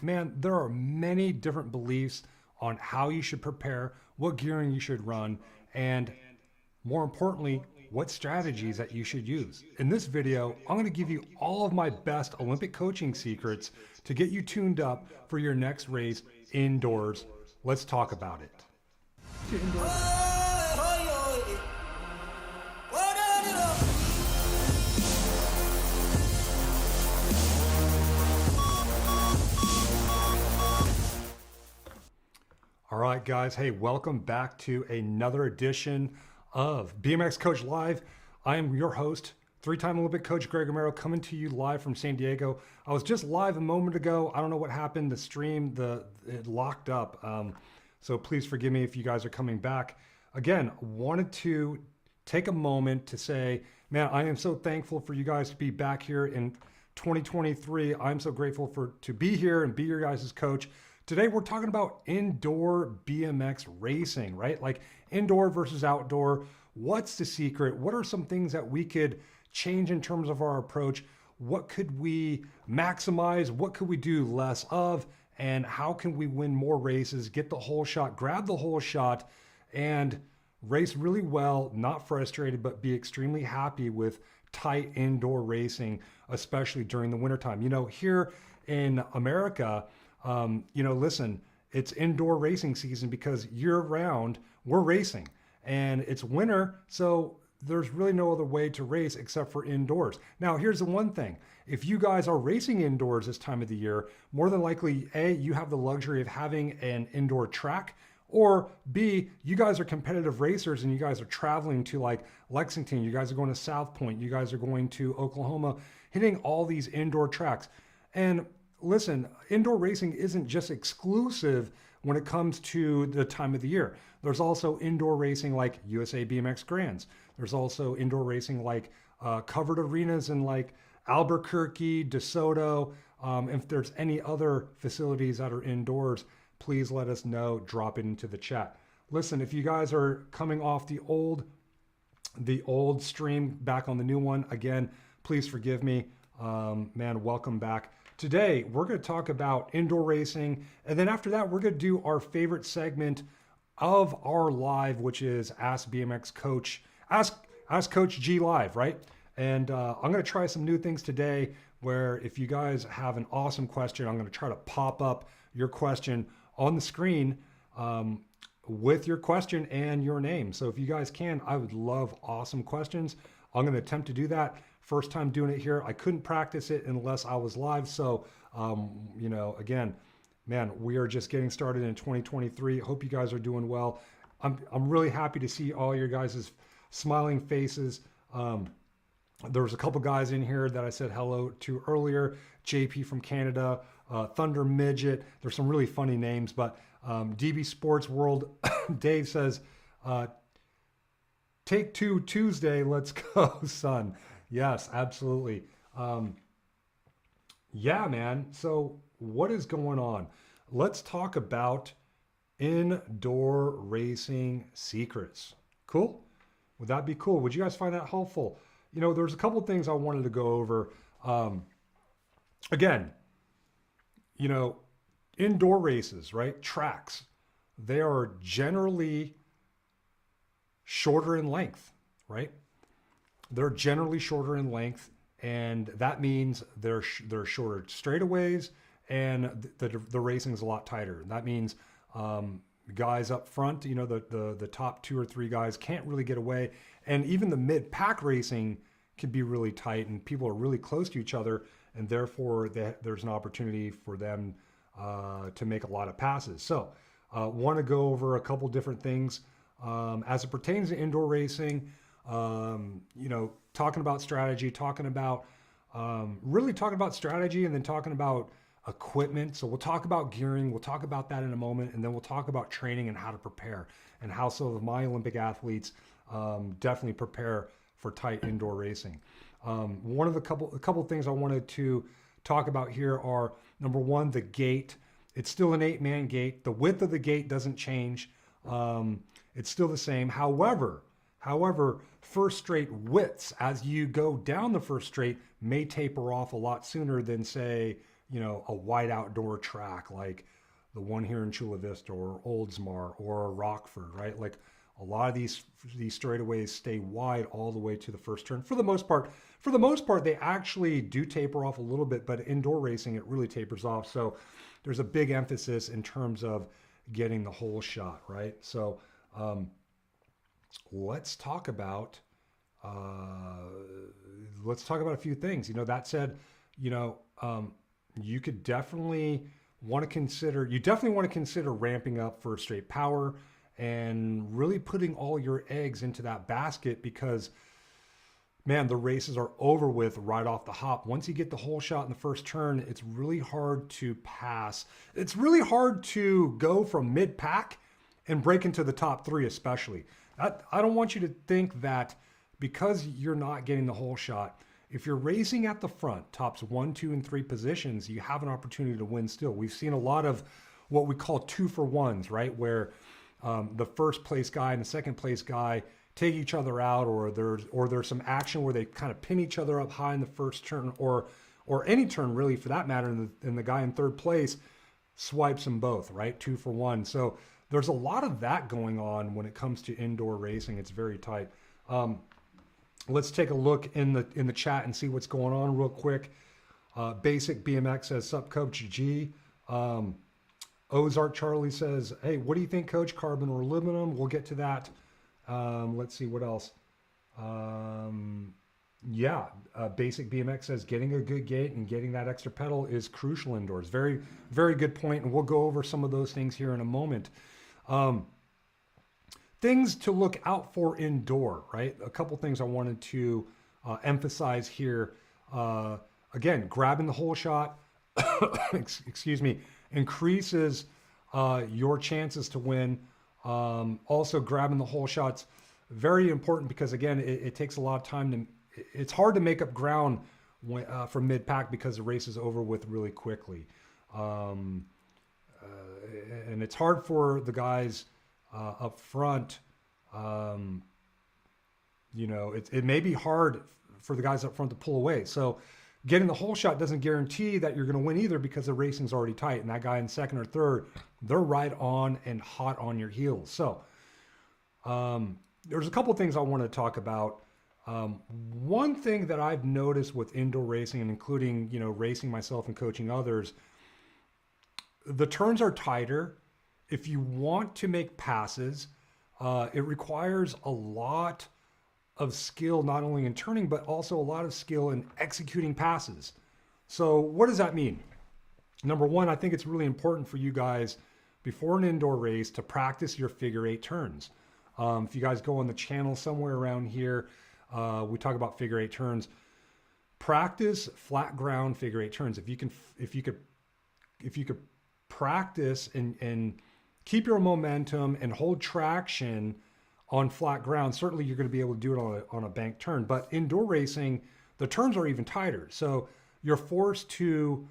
man, there are many different beliefs on how you should prepare, what gearing you should run, and more importantly, what strategies that you should use. In this video, I'm going to give you all of my best Olympic coaching secrets to get you tuned up for your next race indoors. Let's talk about it. All right, guys. Hey, welcome back to another edition of BMX Coach Live. I am your host, three-time Olympic coach Greg Romero, coming to you live from San Diego. I was just live a moment ago. I don't know what happened. The stream, it locked up. So please forgive me if you guys are coming back. Again, wanted to take a moment to say, man, I am so thankful for you guys to be back here in 2023. I'm so grateful to be here and be your guys' coach. Today, we're talking about indoor BMX racing, right? Like indoor versus outdoor. What's the secret? What are some things that we could change in terms of our approach? What could we maximize? What could we do less of? And how can we win more races, get the whole shot, grab the whole shot, and race really well, not frustrated, but be extremely happy with tight indoor racing, especially during the wintertime. You know, here in America, listen, it's indoor racing season because year round we're racing and it's winter. So there's really no other way to race except for indoors. Now, here's the one thing. If you guys are racing indoors this time of the year, more than likely, A, you have the luxury of having an indoor track, or B, you guys are competitive racers and you guys are traveling to like Lexington, you guys are going to South Point, you guys are going to Oklahoma, hitting all these indoor tracks. And listen, indoor racing isn't just exclusive when it comes to the time of the year. There's also indoor racing like USA BMX Grands. There's also indoor racing like covered arenas in like Albuquerque, DeSoto. If there's any other facilities that are indoors, please let us know. Drop it into the chat. Listen, if you guys are coming off the old stream back on the new one, again, please forgive me. Man, welcome back. Today, we're going to talk about indoor racing. And then after that, we're going to do our favorite segment of our live, which is Ask BMX Coach, Ask Coach G Live, right? And I'm going to try some new things today where if you guys have an awesome question, I'm going to try to pop up your question on the screen with your question and your name. So if you guys can, I would love awesome questions. I'm going to attempt to do that. First time doing it here. I couldn't practice it unless I was live. So, again, man, we are just getting started in 2023. Hope you guys are doing well. I'm really happy to see all your guys' smiling faces. There was a couple guys in here that I said hello to earlier. JP from Canada, Thunder Midget. There's some really funny names, but DB Sports World, Dave says, Take Two Tuesday, let's go, son. Yes, absolutely. Yeah, man. So what is going on? Let's talk about indoor racing secrets. Cool? Would that be cool? Would you guys find that helpful? You know, there's a couple of things I wanted to go over. Again, indoor races, right? Tracks, they are generally shorter in length, right? They're generally shorter in length, and that means they're shorter straightaways, and the racing is a lot tighter. That means guys up front, the top 2 or 3 guys can't really get away, and even the mid-pack racing can be really tight, and people are really close to each other, and therefore there's an opportunity for them to make a lot of passes. So want to go over a couple different things as it pertains to indoor racing. Talking about strategy, really talking about strategy, and then talking about equipment. So we'll talk about gearing. We'll talk about that in a moment. And then we'll talk about training and how to prepare and how some of my Olympic athletes definitely prepare for tight indoor racing. One of a couple things I wanted to talk about here are, number one, the gate. It's still an 8-man gate. The width of the gate doesn't change. It's still the same. However, first straight widths as you go down the first straight may taper off a lot sooner than, say, a wide outdoor track like the one here in Chula Vista or Oldsmar or Rockford, right? Like a lot of these straightaways stay wide all the way to the first turn for the most part. For the most part, they actually do taper off a little bit, but indoor racing, it really tapers off. So there's a big emphasis in terms of getting the whole shot, right? So let's talk about a few things. That said, you could definitely want to consider ramping up for straight power and really putting all your eggs into that basket, because man, the races are over with right off the hop. Once you get the whole shot in the first turn, it's really hard to pass. It's really hard to go from mid-pack and break into the top three, especially. I don't want you to think that because you're not getting the whole shot, if you're racing at the front, tops 1, 2, and 3 positions, you have an opportunity to win still. We've seen a lot of what we call 2-for-1s, right? Where the first place guy and the second place guy take each other out, or there's some action where they kind of pin each other up high in the first turn, or any turn really for that matter, and the guy in third place swipes them both, right? 2-for-1. So there's a lot of that going on when it comes to indoor racing. It's very tight. Let's take a look in the chat and see what's going on real quick. Basic BMX says, "Sup, Coach G." Ozark Charlie says, "Hey, what do you think, Coach? Carbon or aluminum?" We'll get to that. Let's see what else. Basic BMX says, "Getting a good gate and getting that extra pedal is crucial indoors." Very, very good point, and we'll go over some of those things here in a moment. Things to look out for indoor, right? A couple things I wanted to emphasize here. Again, grabbing the whole shot, excuse me, increases your chances to win. Also, grabbing the whole shot's very important because, again, it takes a lot of time it's hard to make up ground from mid-pack because the race is over with really quickly. And it's hard for the guys up front. It may be hard for the guys up front to pull away. So getting the whole shot doesn't guarantee that you're going to win either, because the racing's already tight, and that guy in second or third, they're right on and hot on your heels. So there's a couple things I want to talk about. One thing that I've noticed with indoor racing, and including, racing myself and coaching others, the turns are tighter. If you want to make passes, it requires a lot of skill, not only in turning, but also a lot of skill in executing passes. So what does that mean? Number one, I think it's really important for you guys before an indoor race to practice your figure 8 turns. If you guys go on the channel somewhere around here, we talk about figure 8 turns. Practice flat ground figure 8 turns. If you could practice and keep your momentum and hold traction on flat ground, certainly you're going to be able to do it on a bank turn. But indoor racing, the turns are even tighter. So you're forced to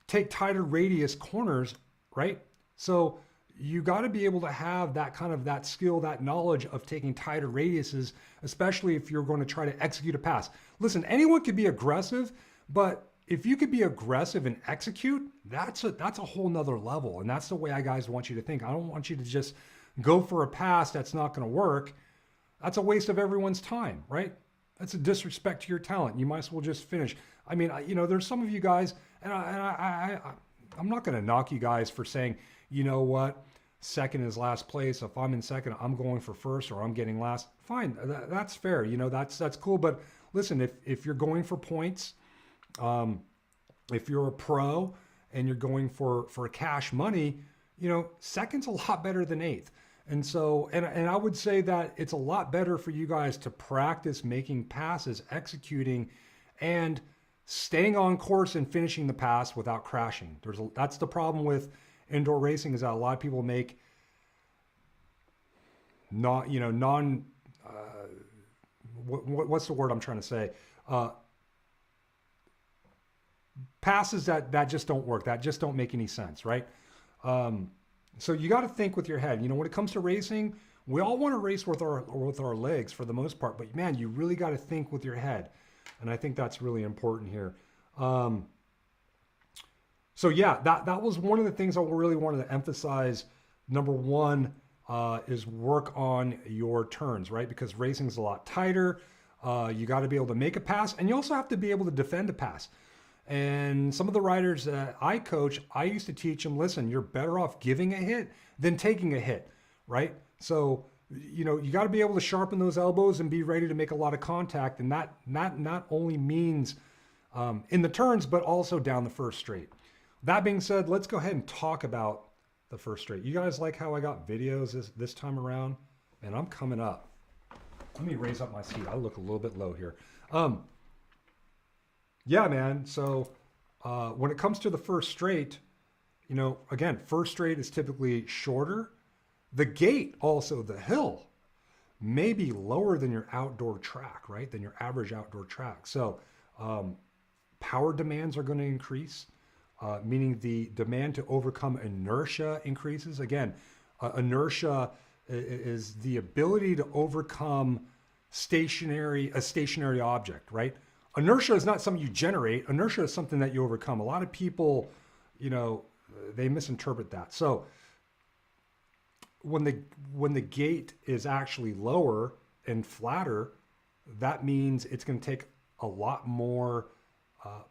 take tighter radius corners, right? So you got to be able to have that skill, that knowledge of taking tighter radiuses, especially if you're going to try to execute a pass. Listen, anyone could be aggressive, but if you could be aggressive and execute, that's a whole nother level. And that's the way I guys want you to think. I don't want you to just go for a pass that's not going to work. That's a waste of everyone's time, right? That's a disrespect to your talent. You might as well just finish. I mean, there's some of you guys, and I'm not going to knock you guys for saying, you know what, second is last place. If I'm in second, I'm going for first, or I'm getting last. Fine, that's fair. That's cool. But listen, if you're going for points, if you're a pro and you're going for cash money, second's a lot better than eighth. And so, and I would say that it's a lot better for you guys to practice making passes, executing, and staying on course and finishing the pass without crashing. That's the problem with indoor racing, is that a lot of people make what's the word I'm trying to say? Passes that just don't work, that just don't make any sense, right? So you got to think with your head. When it comes to racing, we all want to race with our legs for the most part, but man, you really got to think with your head. And I think that's really important here. Um, so yeah, that was one of the things I really wanted to emphasize. Number one is work on your turns, right? Because racing is a lot tighter. You got to be able to make a pass, and you also have to be able to defend a pass. And some of the riders that I coach, I used to teach them, listen, you're better off giving a hit than taking a hit, right? So, you know, you got to be able to sharpen those elbows and be ready to make a lot of contact. And that not only means in the turns, but also down the first straight. That being said, let's go ahead and talk about the first straight. You guys like how I got videos this time around? And I'm coming up. Let me raise up my seat. I look a little bit low here. Yeah, man. So when it comes to the first straight, you know, again, first straight is typically shorter. The gate, also the hill, may be lower than your outdoor track, right? Than your average outdoor track. So power demands are going to increase, meaning the demand to overcome inertia increases. Again, inertia is the ability to overcome a stationary object, right? Inertia is not something you generate. Inertia is something that you overcome. A lot of people, you know, they misinterpret that. So when the gate is actually lower and flatter, that means it's going to take a lot more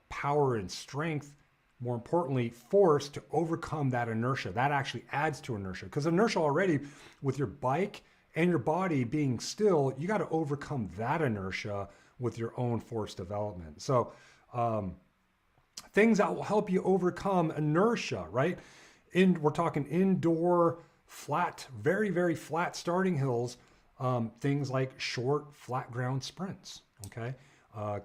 power and strength, more importantly, force to overcome that inertia. That actually adds to inertia, because inertia already, with your bike and your body being still, you got to overcome that inertia with your own force development. So things that will help you overcome inertia, right? We're talking indoor, flat, very, very flat starting hills, things like short, flat ground sprints, okay?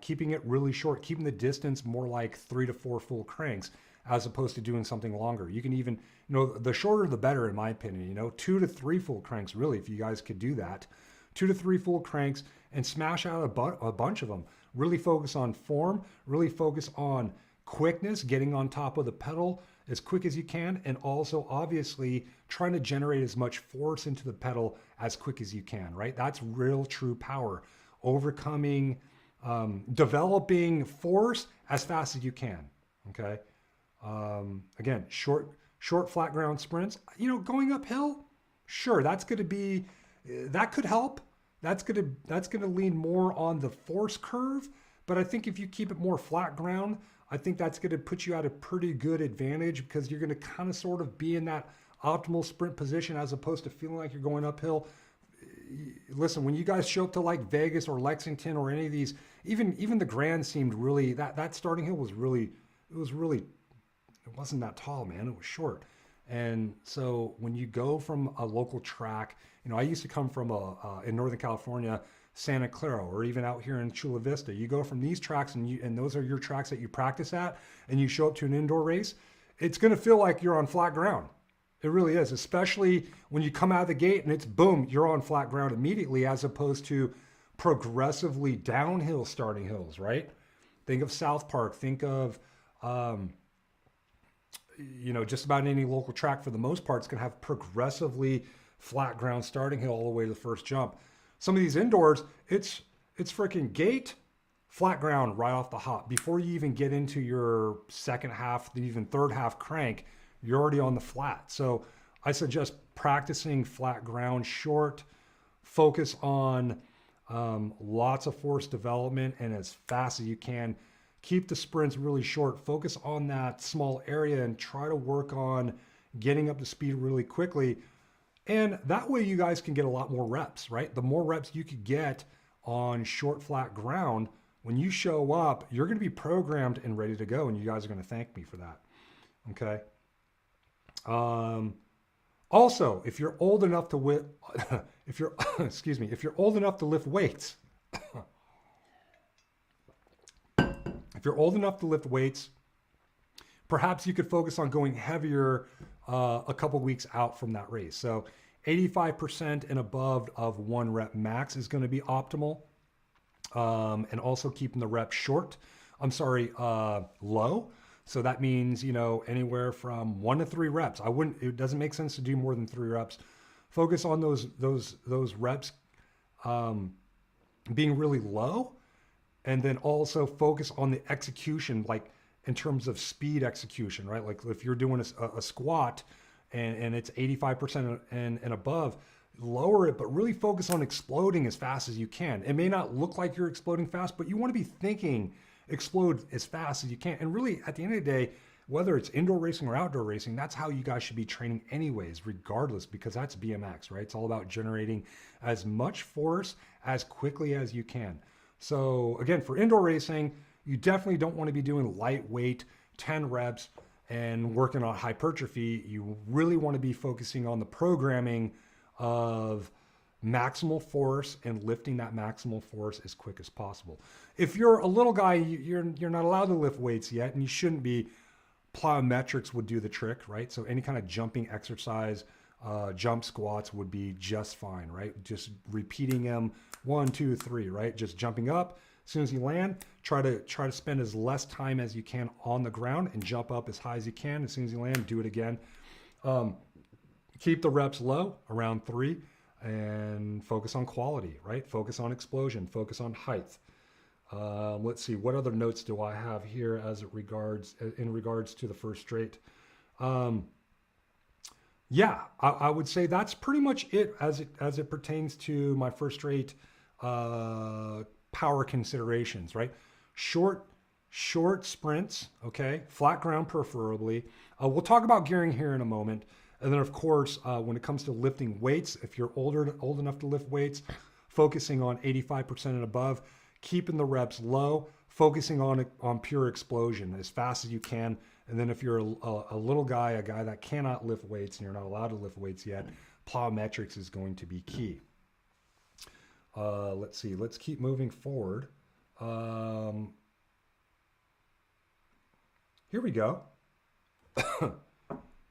Keeping it really short, keeping the distance more like 3 to 4 full cranks as opposed to doing something longer. You can even, you know, the shorter the better, in my opinion, you know, 2 to 3 full cranks, really, if you guys could do that. 2 to 3 full cranks and smash out a bunch of them. Really focus on form, really focus on quickness, getting on top of the pedal as quick as you can, and also obviously trying to generate as much force into the pedal as quick as you can, right? That's real true power. Overcoming, developing force as fast as you can, okay? Again, short flat ground sprints, you know, going uphill, sure, that's going to be, that could help. That's going to lean more on the force curve, but I think if you keep it more flat ground, I think that's going to put you at a pretty good advantage, because you're going to kind of sort of be in that optimal sprint position as opposed to feeling like you're going uphill. Listen, when you guys show up to like Vegas or Lexington or any of these, even the Grand seemed really, that starting hill was really, it wasn't that tall, man. It was short. And so when you go from a local track, you know, I used to come from in Northern California, Santa Clara, or even out here in Chula Vista. You go from these tracks and those are your tracks that you practice at, and you show up to an indoor race, it's going to feel like you're on flat ground. It really is, especially when you come out of the gate and it's boom, you're on flat ground immediately, as opposed to progressively downhill starting hills, right? Think of South Park, think of, you know, just about any local track for the most part, it's going to have progressively flat ground starting hill all the way to the first jump. Some of these indoors, it's freaking gate, flat ground right off the hop. Before you even get into your second half, even third half crank, you're already on the flat. So I suggest practicing flat ground short, focus on lots of force development, and as fast as you can. Keep the sprints really short. Focus on that small area and try to work on getting up to speed really quickly. And that way you guys can get a lot more reps, right? The more reps you could get on short, flat ground, when you show up, you're going to be programmed and ready to go. And you guys are going to thank me for that. Okay. Also, if you're old enough to excuse me, if you're old enough to lift weights, if you're old enough to lift weights, perhaps you could focus on going heavier a couple weeks out from that race. So 85% and above of 1 rep max is going to be optimal. And also keeping the reps low. So that means, you know, anywhere from 1 to 3 reps. It doesn't make sense to do more than 3 reps. Focus on those reps being really low. and then also focus on the execution, like in terms of speed execution, right? Like if you're doing a squat and it's 85% and above, lower it, but really focus on exploding as fast as you can. It may not look like you're exploding fast, but you want to be thinking explode as fast as you can. And really, at the end of the day, whether it's indoor racing or outdoor racing, that's how you guys should be training anyways, regardless, because that's BMX, right? It's all about generating as much force as quickly as you can. So again, for indoor racing, you definitely don't want to be doing lightweight 10 reps and working on hypertrophy. You really want to be focusing on the programming of maximal force and lifting that maximal force as quick as possible. If you're a little guy, you're not allowed to lift weights yet, and you shouldn't be. Plyometrics would do the trick, right? So any kind of jumping exercise, jump squats would be just fine, right? Just repeating them 1, 2, 3, right? Just jumping up. As soon as you land, try to spend as less time as you can on the ground and jump up as high as you can. As soon as you land, do it again. Keep the reps low, around 3, and focus on quality, right? Focus on explosion, focus on height. Let's see, what other notes do I have here in regards to the first straight? Yeah, I would say that's pretty much it as it pertains to my first straight power considerations, right? Short sprints, okay? Flat ground preferably. We'll talk about gearing here in a moment. And then of course, when it comes to lifting weights, if you're old enough to lift weights, focusing on 85% and above, keeping the reps low, focusing on pure explosion as fast as you can. And then if you're a little guy, a guy that cannot lift weights and you're not allowed to lift weights yet, plyometrics is going to be key. Let's see, let's keep moving forward. Here we go.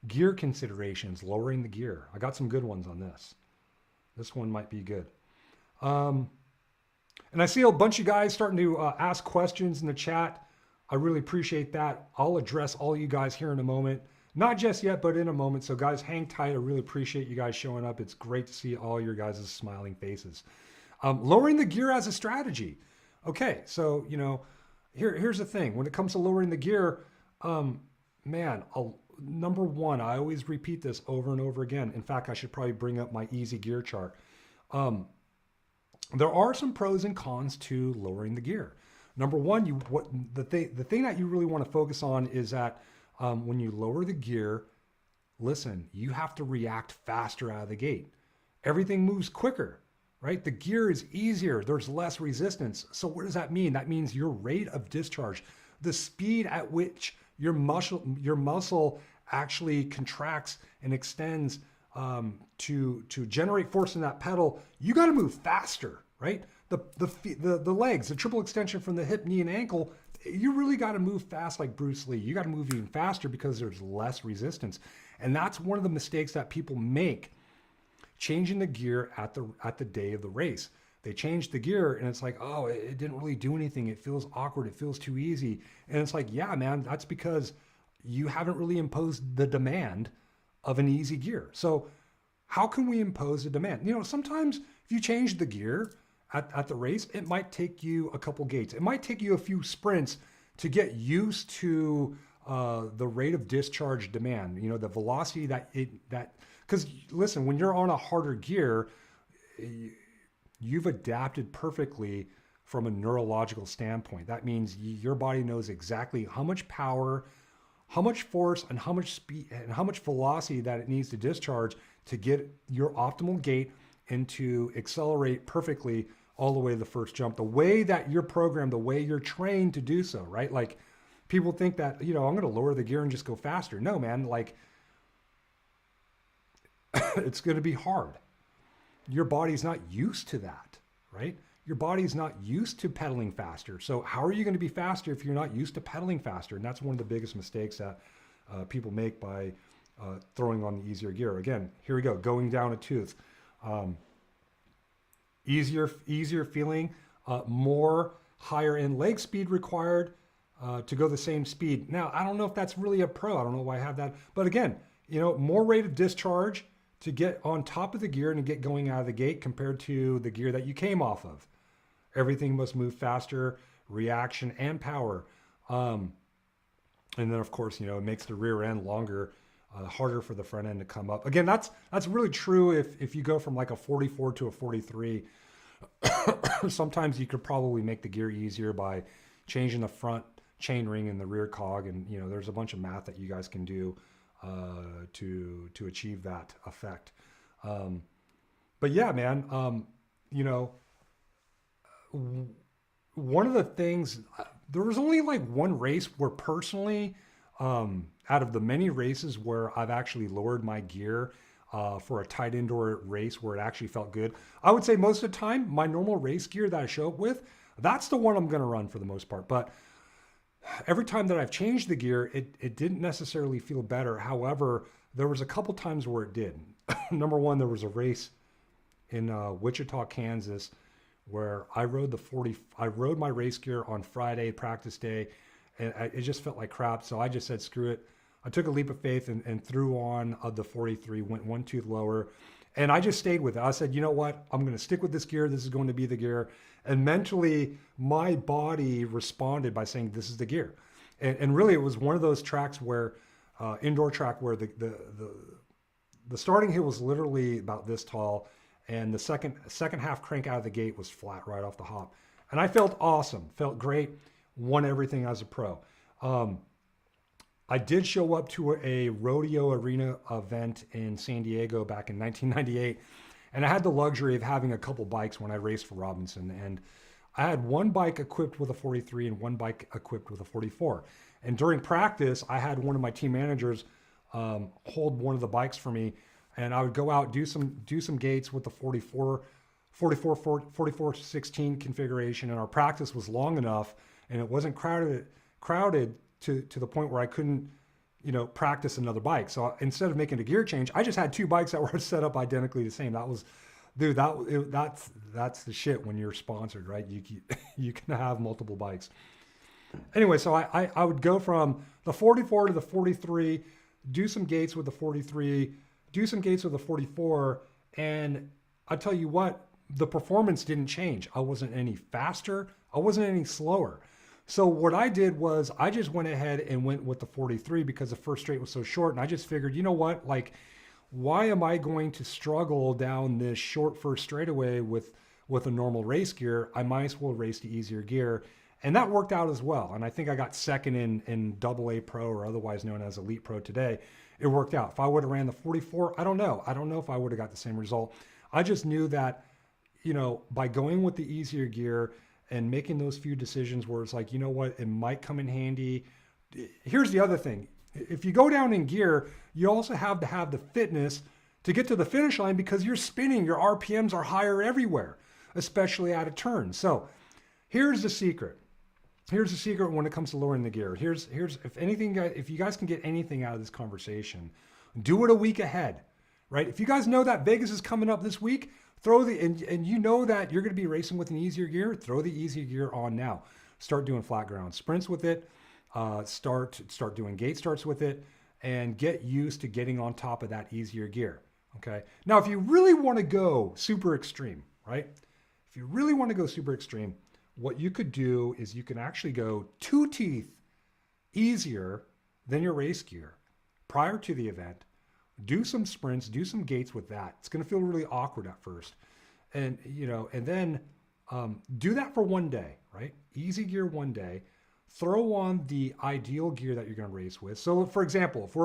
Gear considerations, lowering the gear. I got some good ones on this. This one might be good. And I see a bunch of guys starting to ask questions in the chat. I really appreciate that. I'll address all you guys here in a moment. Not just yet, but in a moment. So guys, hang tight. I really appreciate you guys showing up. It's great to see all your guys' smiling faces. Lowering the gear as a strategy. Okay, so, here's the thing. When it comes to lowering the gear, number one, I always repeat this over and over again. In fact, I should probably bring up my easy gear chart. There are some pros and cons to lowering the gear. Number one, the thing that you really want to focus on is that when you lower the gear, listen, you have to react faster out of the gate. Everything moves quicker, right? The gear is easier. There's less resistance. So what does that mean? That means your rate of discharge, the speed at which your muscle actually contracts and extends to generate force in that pedal, you got to move faster, right? The legs, the triple extension from the hip, knee, and ankle, you really got to move fast like Bruce Lee. You got to move even faster because there's less resistance. And that's one of the mistakes that people make, changing the gear at the day of the race. They change the gear and it's like, oh, it didn't really do anything. It feels awkward. It feels too easy. And it's like, yeah, man, that's because you haven't really imposed the demand of an easy gear. So how can we impose a demand? Sometimes if you change the gear at the race, it might take you a couple gates. It might take you a few sprints to get used to the rate of discharge demand, the velocity because listen, when you're on a harder gear, you've adapted perfectly from a neurological standpoint. That means your body knows exactly how much power, how much force, and how much speed and how much velocity that it needs to discharge to get your optimal gait and to accelerate perfectly all the way to the first jump, the way that you're programmed, the way you're trained to do so, right? Like people think that, I'm going to lower the gear and just go faster. No, man, like it's going to be hard. Your body's not used to that, right? Your body's not used to pedaling faster. So how are you going to be faster if you're not used to pedaling faster? And that's one of the biggest mistakes that people make by throwing on the easier gear. Again, here we go, going down a tooth. Easier feeling, more higher end leg speed required to go the same speed. Now, I don't know if that's really a pro. I don't know why I have that. But again, more rate of discharge to get on top of the gear and get going out of the gate compared to the gear that you came off of. Everything must move faster, reaction and power. And then of course, it makes the rear end longer, harder for the front end to come up. Again, that's really true if you go from like a 44 to a 43. Sometimes you could probably make the gear easier by changing the front chain ring and the rear cog, and there's a bunch of math that you guys can do to achieve that effect. But yeah, man, one of the things, there was only like one race where personally, out of the many races where I've actually lowered my gear for a tight indoor race where it actually felt good. I would say most of the time, my normal race gear that I show up with, that's the one I'm going to run for the most part. But every time that I've changed the gear, it didn't necessarily feel better. However, there was a couple times where it did. Number one, there was a race in Wichita, Kansas, where I rode my race gear on Friday, practice day, and it just felt like crap. So I just said, screw it. I took a leap of faith and threw on the 43, went one tooth lower, and I just stayed with it. I said, you know what? I'm going to stick with this gear. This is going to be the gear. And mentally, my body responded by saying, this is the gear. And really, it was one of those tracks where, indoor track, where the starting hill was literally about this tall, and the second half crank out of the gate was flat right off the hop. And I felt awesome, felt great, won everything as a pro. I did show up to a rodeo arena event in San Diego back in 1998, and I had the luxury of having a couple bikes when I raced for Robinson. And I had one bike equipped with a 43 and one bike equipped with a 44. And during practice, I had one of my team managers hold one of the bikes for me, and I would go out, do some gates with the 44 16 configuration, and our practice was long enough and it wasn't crowded to the point where I couldn't, practice another bike. So instead of making a gear change, I just had two bikes that were set up identically the same. That was, dude, that's the shit when you're sponsored, right? You can have multiple bikes. Anyway, so I would go from the 44 to the 43, do some gates with the 43, do some gates with the 44, and I tell you what, the performance didn't change. I wasn't any faster. I wasn't any slower. So what I did was I just went ahead and went with the 43 because the first straight was so short. And I just figured, you know what, like, why am I going to struggle down this short first straightaway with a normal race gear? I might as well race the easier gear. And that worked out as well. And I think I got second in AA Pro, or otherwise known as Elite Pro today. It worked out. If I would have ran the 44, I don't know. I don't know if I would have got the same result. I just knew that, by going with the easier gear and making those few decisions where it's like, you know what, it might come in handy. Here's the other thing. If you go down in gear, you also have to have the fitness to get to the finish line because you're spinning. Your RPMs are higher everywhere, especially out of turn. So here's the secret. Here's the secret when it comes to lowering the gear. Here's if you guys can get anything out of this conversation, do it a week ahead, right? If you guys know that Vegas is coming up this week, and you know that you're going to be racing with an easier gear, throw the easier gear on now. Start doing flat ground sprints with it. Start doing gate starts with it, and get used to getting on top of that easier gear. Okay. Now, if you really want to go super extreme, right? If you really want to go super extreme, what you could do is you can actually go 2 teeth easier than your race gear prior to the event. Do some sprints, do some gates with that. It's going to feel really awkward at first. And, and then do that for one day, right? Easy gear one day. Throw on the ideal gear that you're going to race with. So, for example, if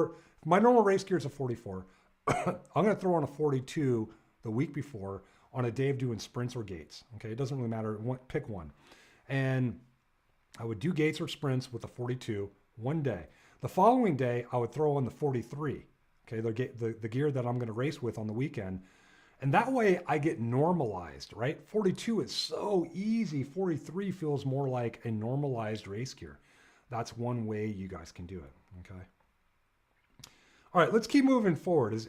my normal race gear is a 44, I'm going to throw on a 42 the week before on a day of doing sprints or gates. Okay, it doesn't really matter. Pick one. And I would do gates or sprints with the 42 one day. The following day, I would throw on the 43. Okay, the gear that I'm going to race with on the weekend. And that way I get normalized, right? 42 is so easy. 43 feels more like a normalized race gear. That's one way you guys can do it, okay? All right, let's keep moving forward.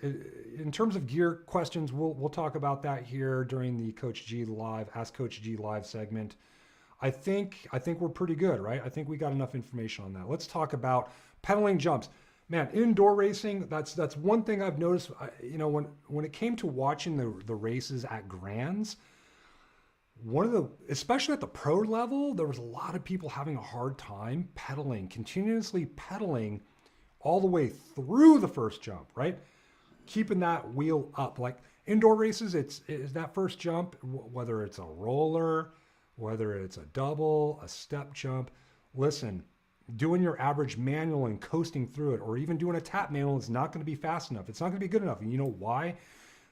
In terms of gear questions, we'll talk about that here during the Coach G Live, Ask Coach G Live segment. I think we're pretty good, right? I think we got enough information on that. Let's talk about pedaling jumps. Man, indoor racing, that's one thing I've noticed. When it came to watching the races at Grands, especially at the pro level, there was a lot of people having a hard time pedaling, continuously pedaling all the way through the first jump, right? Keeping that wheel up. Like indoor races, it's that first jump, whether it's a roller, whether it's a double, a step jump. Listen, doing your average manual and coasting through it, or even doing a tap manual is not going to be fast enough. It's not going to be good enough. And you know why?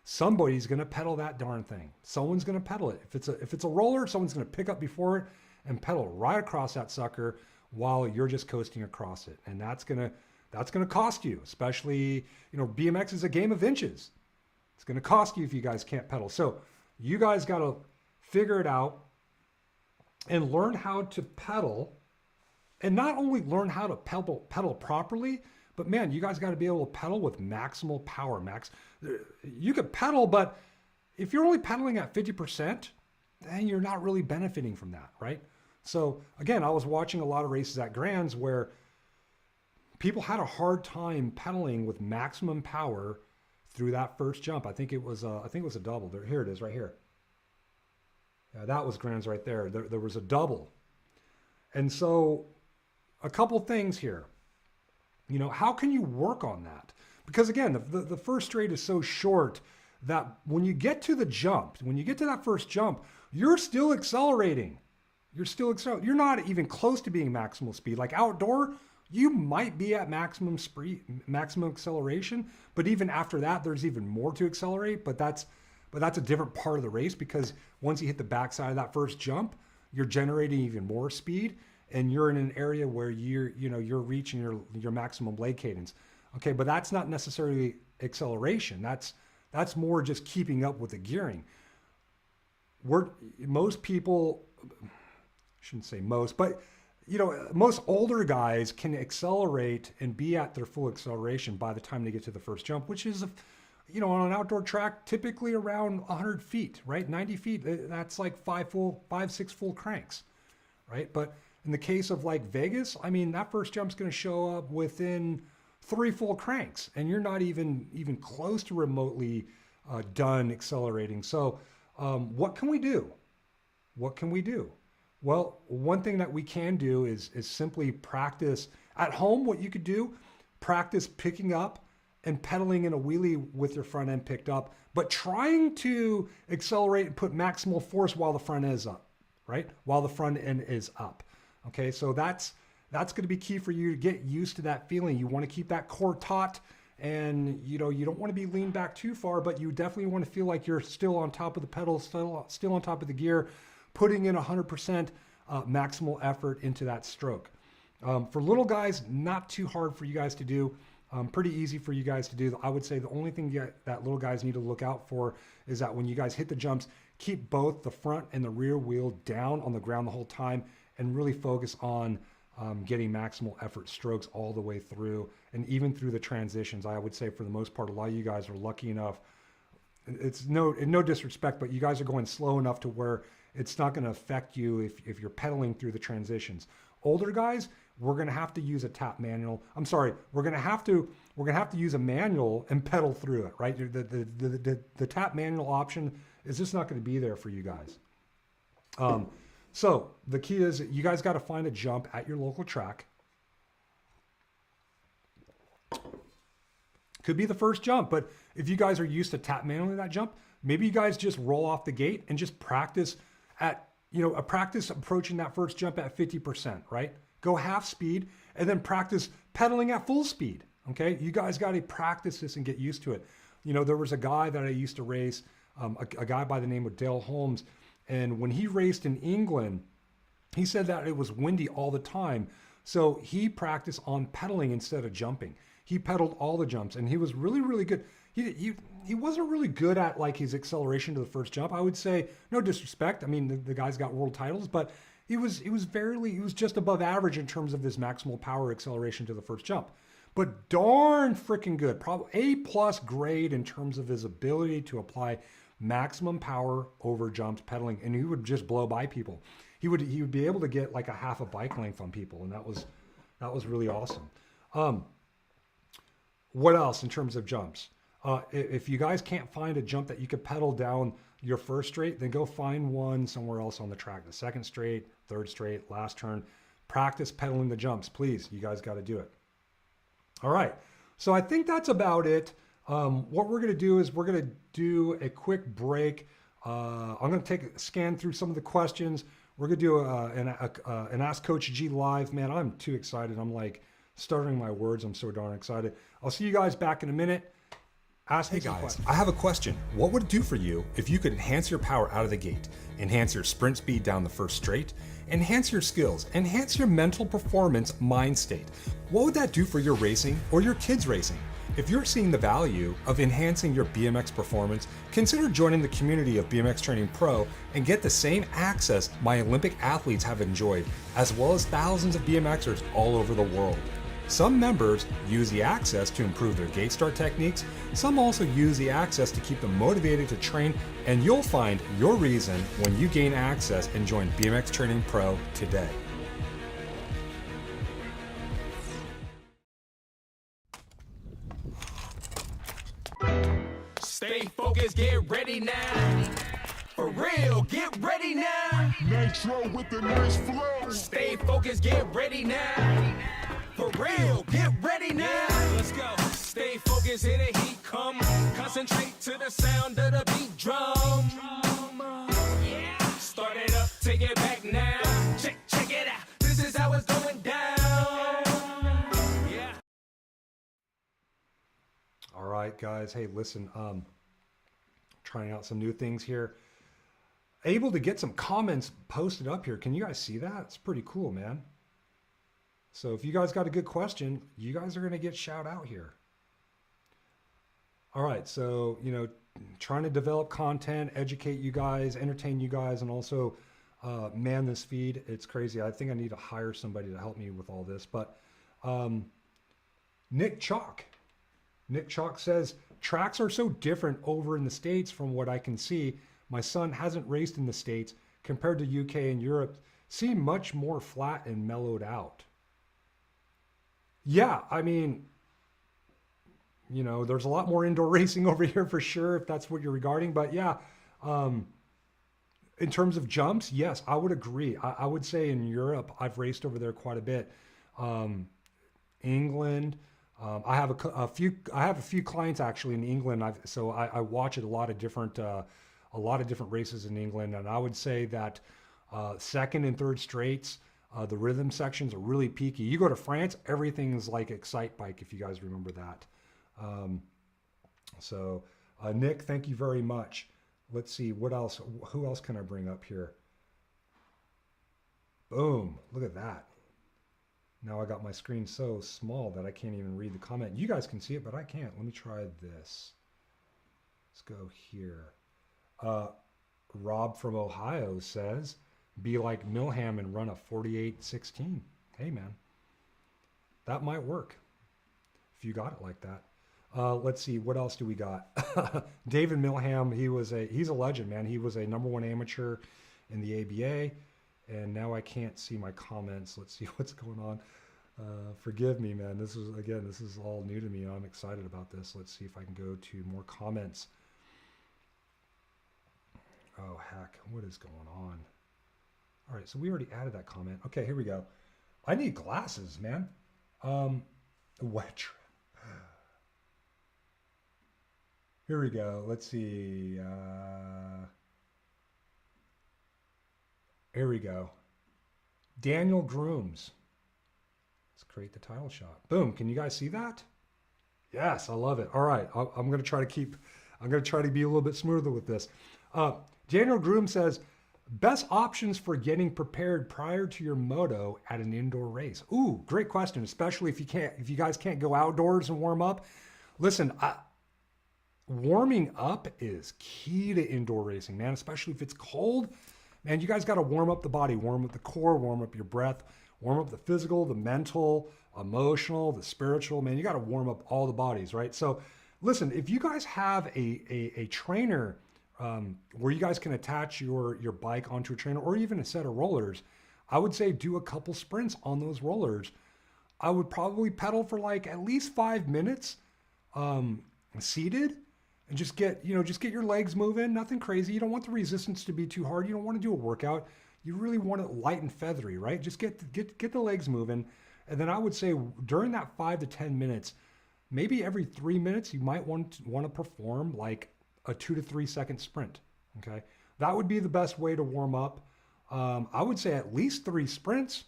Somebody's going to pedal that darn thing. Someone's going to pedal it. If it's a roller, someone's going to pick up before it and pedal right across that sucker while you're just coasting across it. And that's going to cost you, especially, BMX is a game of inches. It's going to cost you if you guys can't pedal. So you guys got to figure it out and learn how to pedal, and not only learn how to pedal properly, but man, you guys got to be able to pedal with maximal power. You could pedal, but if you're only pedaling at 50%, then you're not really benefiting from that, right? So again, I was watching a lot of races at Grands where people had a hard time pedaling with maximum power through that first jump. I think it was a double. Here it is, right here. Yeah, that was Grands right there. There was a double, and so a couple things here. How can you work on that? Because again, the first straight is so short that when you get to the jump, when you get to that first jump, you're still accelerating. You're not even close to being maximal speed. Like outdoor, you might be at maximum acceleration, but even after that, there's even more to accelerate. But that's a different part of the race, because once you hit the backside of that first jump, you're generating even more speed. And you're in an area where you're reaching your maximum blade cadence. Okay, but that's not necessarily acceleration. That's more just keeping up with the gearing. Most people, I shouldn't say most, but most older guys can accelerate and be at their full acceleration by the time they get to the first jump, which is, on an outdoor track, typically around 100 feet, right? 90 feet, that's like 6 full cranks, right? But in the case of like Vegas, that first jump's going to show up within 3 full cranks, and you're not even close to remotely done accelerating. So what can we do? Well, one thing that we can do is simply practice at home. What you could do, practice picking up and pedaling in a wheelie with your front end picked up, but trying to accelerate and put maximal force while the front end is up, right? While the front end is up. Okay, so that's going to be key for you to get used to that feeling. You want to keep that core taut, and you don't want to be leaned back too far, but you definitely want to feel like you're still on top of the pedal, still on top of the gear, putting in 100% maximal effort into that stroke. For little guys, not too hard for you guys to do. Pretty easy for you guys to do. I would say the only thing that little guys need to look out for is that when you guys hit the jumps, keep both the front and the rear wheel down on the ground the whole time, and really focus on getting maximal effort strokes all the way through, and even through the transitions. I would say for the most part, a lot of you guys are lucky enough. It's no disrespect, but you guys are going slow enough to where it's not going to affect you if you're pedaling through the transitions. Older guys, we're going to have to use a tap manual. I'm sorry, we're going to have to use a manual and pedal through it, right? The tap manual option is just not going to be there for you guys. So the key is you guys got to find a jump at your local track. Could be the first jump, but if you guys are used to tap manually that jump, maybe you guys just roll off the gate and just practice practice approaching that first jump at 50%, right? Go half speed and then practice pedaling at full speed. Okay. You guys got to practice this and get used to it. There was a guy that I used to race, a guy by the name of Dale Holmes. And when he raced in England, he said that it was windy all the time. So he practiced on pedaling instead of jumping. He pedaled all the jumps, and he was really, really good. He wasn't really good at like his acceleration to the first jump. I would say, no disrespect. The guy's got world titles, but he was just above average in terms of his maximal power acceleration to the first jump. But darn freaking good. Probably A+ grade in terms of his ability to apply maximum power over jumps pedaling, and he would just blow by people. He would be able to get like a half a bike length on people, and that was really awesome. What else in terms of jumps? If you guys can't find a jump that you could pedal down your first straight, then go find one somewhere else on the track. The second straight, third straight, last turn. Practice pedaling the jumps, please. You guys got to do it. All right. So I think that's about it. What we're going to do is we're going to do a quick break. I'm going to scan through some of the questions. We're going to do an Ask Coach G live. Man, I'm too excited. I'm like stuttering my words. I'm so darn excited. I'll see you guys back in a minute. Hey guys, I have a question. What would it do for you if you could enhance your power out of the gate, enhance your sprint speed down the first straight, enhance your skills, enhance your mental performance mind state? What would that do for your racing or your kids' racing? If you're seeing the value of enhancing your BMX performance, consider joining the community of BMX Training Pro and get the same access my Olympic athletes have enjoyed, as well as thousands of BMXers all over the world. Some members use the access to improve their gate start techniques. Some also use the access to keep them motivated to train, and you'll find your reason when you gain access and join BMX Training Pro today. Stay focused, get ready now. For real, get ready now. Nitro with the nice flow. Stay focused, get ready now. For real, get ready now. Let's go. Stay focused, here the heat come. Concentrate to the sound of the beat drum. Yeah. Start it up, take it back now. Check it out. This is how it's going down. Yeah. All right, guys. Hey, listen, trying out some new things here. Able to get some comments posted up here. Can you guys see that? It's pretty cool, man. So if you guys got a good question, you guys are going to get shout out here. All right. So, trying to develop content, educate you guys, entertain you guys, and also man this feed. It's crazy. I think I need to hire somebody to help me with all this. But Nick Chalk says, tracks are so different over in the States from what I can see. My son hasn't raced in the States compared to UK and Europe. Seem much more flat and mellowed out. Yeah, I mean, there's a lot more indoor racing over here for sure, if that's what you're regarding. But yeah, in terms of jumps, yes, I would agree. I would say in Europe, I've raced over there quite a bit. England, I have a few clients actually in England. I watch a lot of different races in England, and I would say that second and third straights. The rhythm sections are really peaky. You go to France, everything's like Excite Bike, if you guys remember that. Nick, thank you very much. Let's see, what else? Who else can I bring up here? Boom, look at that. Now I got my screen so small that I can't even read the comment. You guys can see it, but I can't. Let me try this. Let's go here. Rob from Ohio says, be like Milham and run a 48.16. Hey, man, that might work if you got it like that. Let's see, what else do we got? David Milham, he's a legend, man. He was a #1 amateur in the ABA, and now I can't see my comments. Let's see what's going on. Forgive me, man. This is all new to me, and I'm excited about this. Let's see if I can go to more comments. Oh, heck, what is going on? All right, so we already added that comment. Okay, here we go. I need glasses, man. Wet trip. Here we go. Let's see. Here we go. Daniel Grooms. Let's create the title shot. Boom. Can you guys see that? Yes, I love it. All right, I'm going to try to be a little bit smoother with this. Daniel Groom says, best options for getting prepared prior to your moto at an indoor race. Ooh, great question, especially if you guys can't go outdoors and warm up. Listen, warming up is key to indoor racing, man, especially if it's cold. Man, you guys got to warm up the body, warm up the core, warm up your breath, warm up the physical, the mental, emotional, the spiritual. Man, you got to warm up all the bodies, right? So listen, if you guys have a trainer where you guys can attach your bike onto a trainer or even a set of rollers, I would say do a couple sprints on those rollers. I would probably pedal for like at least 5 minutes seated, and just get your legs moving. Nothing crazy. You don't want the resistance to be too hard. You don't want to do a workout. You really want it light and feathery, right? Just get the legs moving. And then I would say during that 5 to 10 minutes, maybe every 3 minutes, you might want to perform like a 2 to 3 second sprint. Okay, that would be the best way to warm up. I would say at least three sprints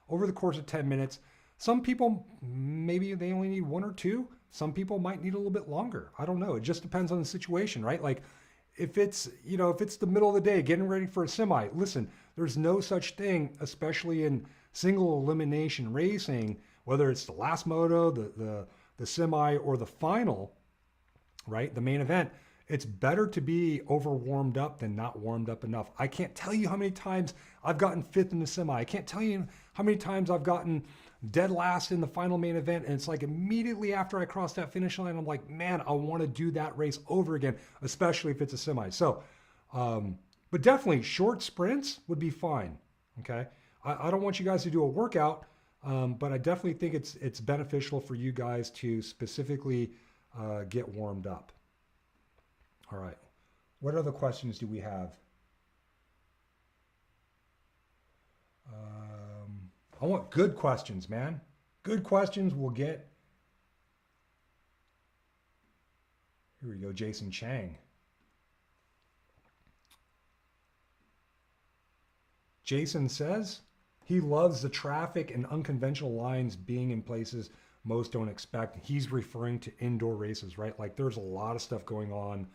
over the course of 10 minutes. Some people, maybe they only need 1 or 2. Some people might need a little bit longer. I don't know. It just depends on the situation, right? Like if it's the middle of the day, getting ready for a semi, listen, there's no such thing, especially in single elimination racing, whether it's the last moto, the semi, or the final, right? The main event. It's better to be over warmed up than not warmed up enough. I can't tell you how many times I've gotten 5th in the semi. I can't tell you how many times I've gotten dead last in the final main event. And it's like immediately after I cross that finish line, I'm like, man, I want to do that race over again, especially if it's a semi. So, but definitely short sprints would be fine. Okay. I don't want you guys to do a workout, but I definitely think it's beneficial for you guys to specifically get warmed up. All right. What other questions do we have? I want good questions, man. Good questions will get. Here we go, Jason Chang. Jason says he loves the traffic and unconventional lines being in places most don't expect. He's referring to indoor races, right? Like there's a lot of stuff going on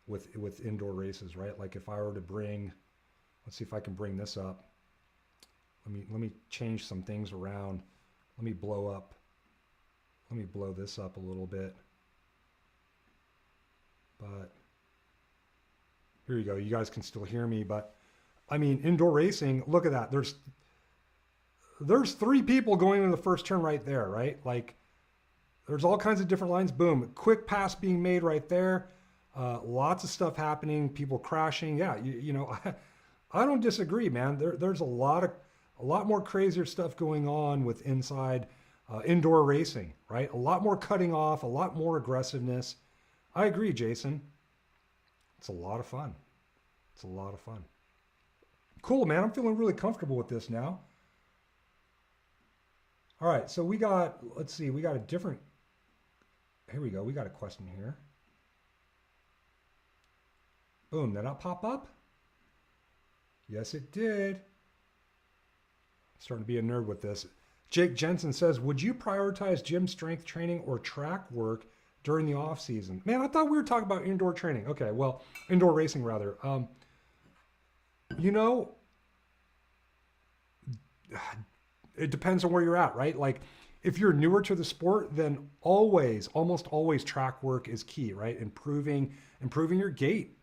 with indoor races, right? Like if I were to bring, let's see if I can bring this up. Let me change some things around. Let me blow this up a little bit. But here you go. You guys can still hear me, but I mean, indoor racing, look at that. There's 3 people going in the first turn right there, right? Like there's all kinds of different lines. Boom, quick pass being made right there. Lots of stuff happening, people crashing. Yeah, I don't disagree, man. There's a lot more crazier stuff going on with indoor racing, right? A lot more cutting off, a lot more aggressiveness. I agree, Jason. It's a lot of fun. Cool, man. I'm feeling really comfortable with this now. All right, so we got a different, here we go. We got a question here. Boom, did that pop up? Yes, it did. Starting to be a nerd with this. Jake Jensen says, would you prioritize gym strength training or track work during the off season? Man, I thought we were talking about indoor training. Okay, well, indoor racing rather. It depends on where you're at, right? Like if you're newer to the sport, then almost always track work is key, right? Improving your gait,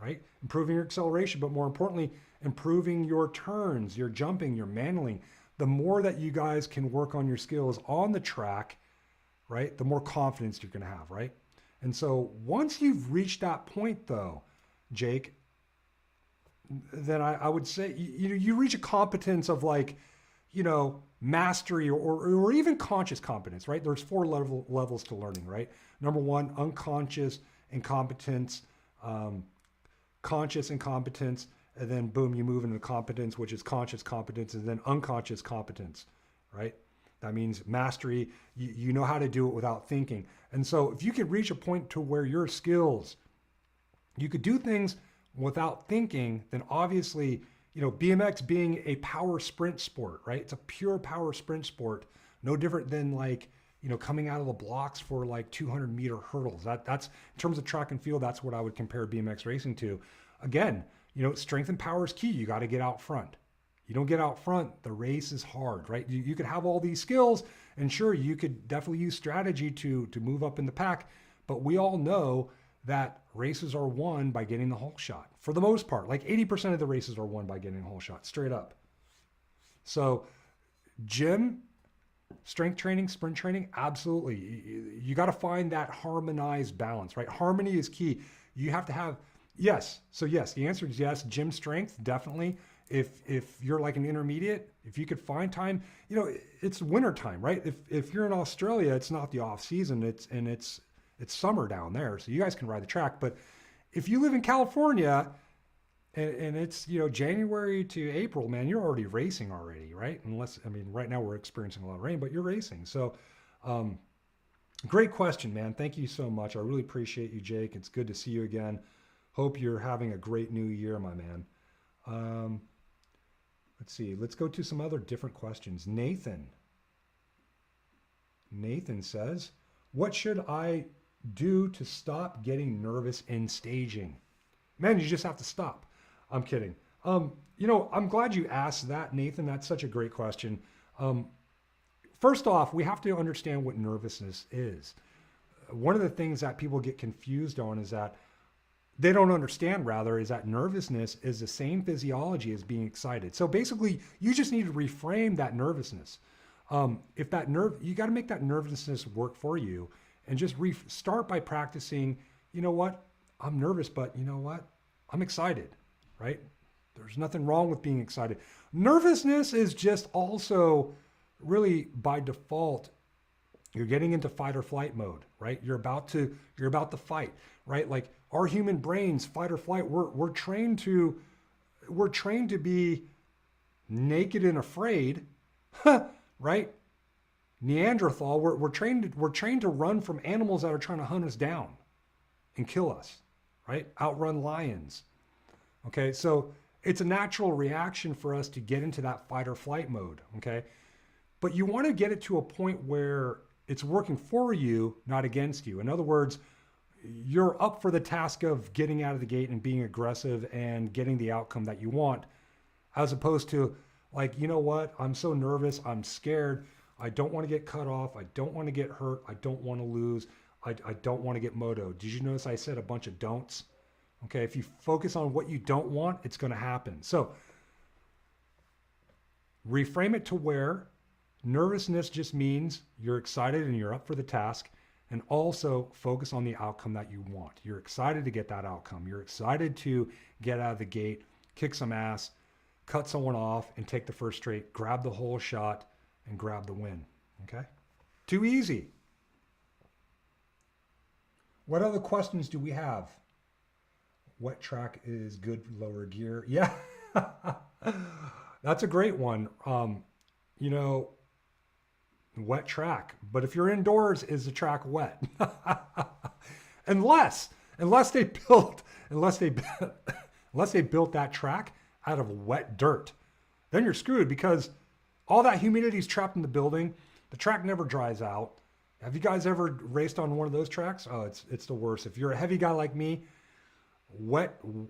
right? Improving your acceleration, but more importantly, improving your turns, your jumping, your manualing. The more that you guys can work on your skills on the track, right? The more confidence you're going to have, right? And so once you've reached that point though, Jake, then I would say, you reach a competence of like, mastery or even conscious competence, right? There's 4 levels to learning, right? Number 1, unconscious incompetence, conscious incompetence, and then boom, you move into competence, which is conscious competence, and then unconscious competence, right? That means mastery. You know how to do it without thinking. And so if you could reach a point to where your skills, you could do things without thinking, then obviously, BMX being a power sprint sport, right? It's a pure power sprint sport, no different than like, coming out of the blocks for like 200-meter hurdles. That's in terms of track and field, that's what I would compare BMX racing to. Again, strength and power is key. You got to get out front. You don't get out front, the race is hard, right? You could have all these skills, and sure, you could definitely use strategy to move up in the pack, but we all know that races are won by getting the whole shot. For the most part, like 80% of the races are won by getting a whole shot, straight up. So gym, strength training, sprint training, absolutely. You got to find that harmonized balance, right? Harmony is key. You have to have, yes. So yes, the answer is yes. Gym strength, definitely. If you're like an intermediate, if you could find time, it's winter time, right? If you're in Australia, it's not the off season. It's it's summer down there, so you guys can ride the track. But if you live in California and it's, January to April, man, you're already racing already, right? Right now we're experiencing a lot of rain, but you're racing. So, great question, man. Thank you so much. I really appreciate you, Jake. It's good to see you again. Hope you're having a great new year, my man. Let's see. Let's go to some other different questions. Nathan says, what should I do to stop getting nervous in staging? Man, you just have to stop. I'm kidding. I'm glad you asked that, Nathan. That's such a great question. First off, we have to understand what nervousness is. One of the things that people get confused on is that they don't understand, rather, is that nervousness is the same physiology as being excited. So basically, you just need to reframe that nervousness. You got to make that nervousness work for you, and just start by practicing. You know what? I'm nervous, but you know what? I'm excited, right? There's nothing wrong with being excited. Nervousness is just also really by default, you're getting into fight or flight mode, right? You're about to fight, right? Like our human brains, fight or flight, we're trained to be naked and afraid, right? Neanderthal, we're trained to run from animals that are trying to hunt us down and kill us, right? Outrun lions. Okay, so it's a natural reaction for us to get into that fight or flight mode, okay? But you want to get it to a point where it's working for you, not against you. In other words, you're up for the task of getting out of the gate and being aggressive and getting the outcome that you want, as opposed to like, you know what? I'm so nervous. I'm scared. I don't want to get cut off. I don't want to get hurt. I don't want to lose. I don't want to get motoed. Did you notice I said a bunch of don'ts? Okay, if you focus on what you don't want, it's going to happen. So reframe it to where nervousness just means you're excited and you're up for the task, and also focus on the outcome that you want. You're excited to get that outcome. You're excited to get out of the gate, kick some ass, cut someone off, and take the first straight, grab the whole shot, and grab the win. Okay? Too easy. What other questions do we have? What track is good lower gear? Yeah, that's a great one. Wet track. But if you're indoors, is the track wet? unless they built that track out of wet dirt, then you're screwed, because all that humidity is trapped in the building. The track never dries out. Have you guys ever raced on one of those tracks? Oh, it's the worst. If you're a heavy guy like me,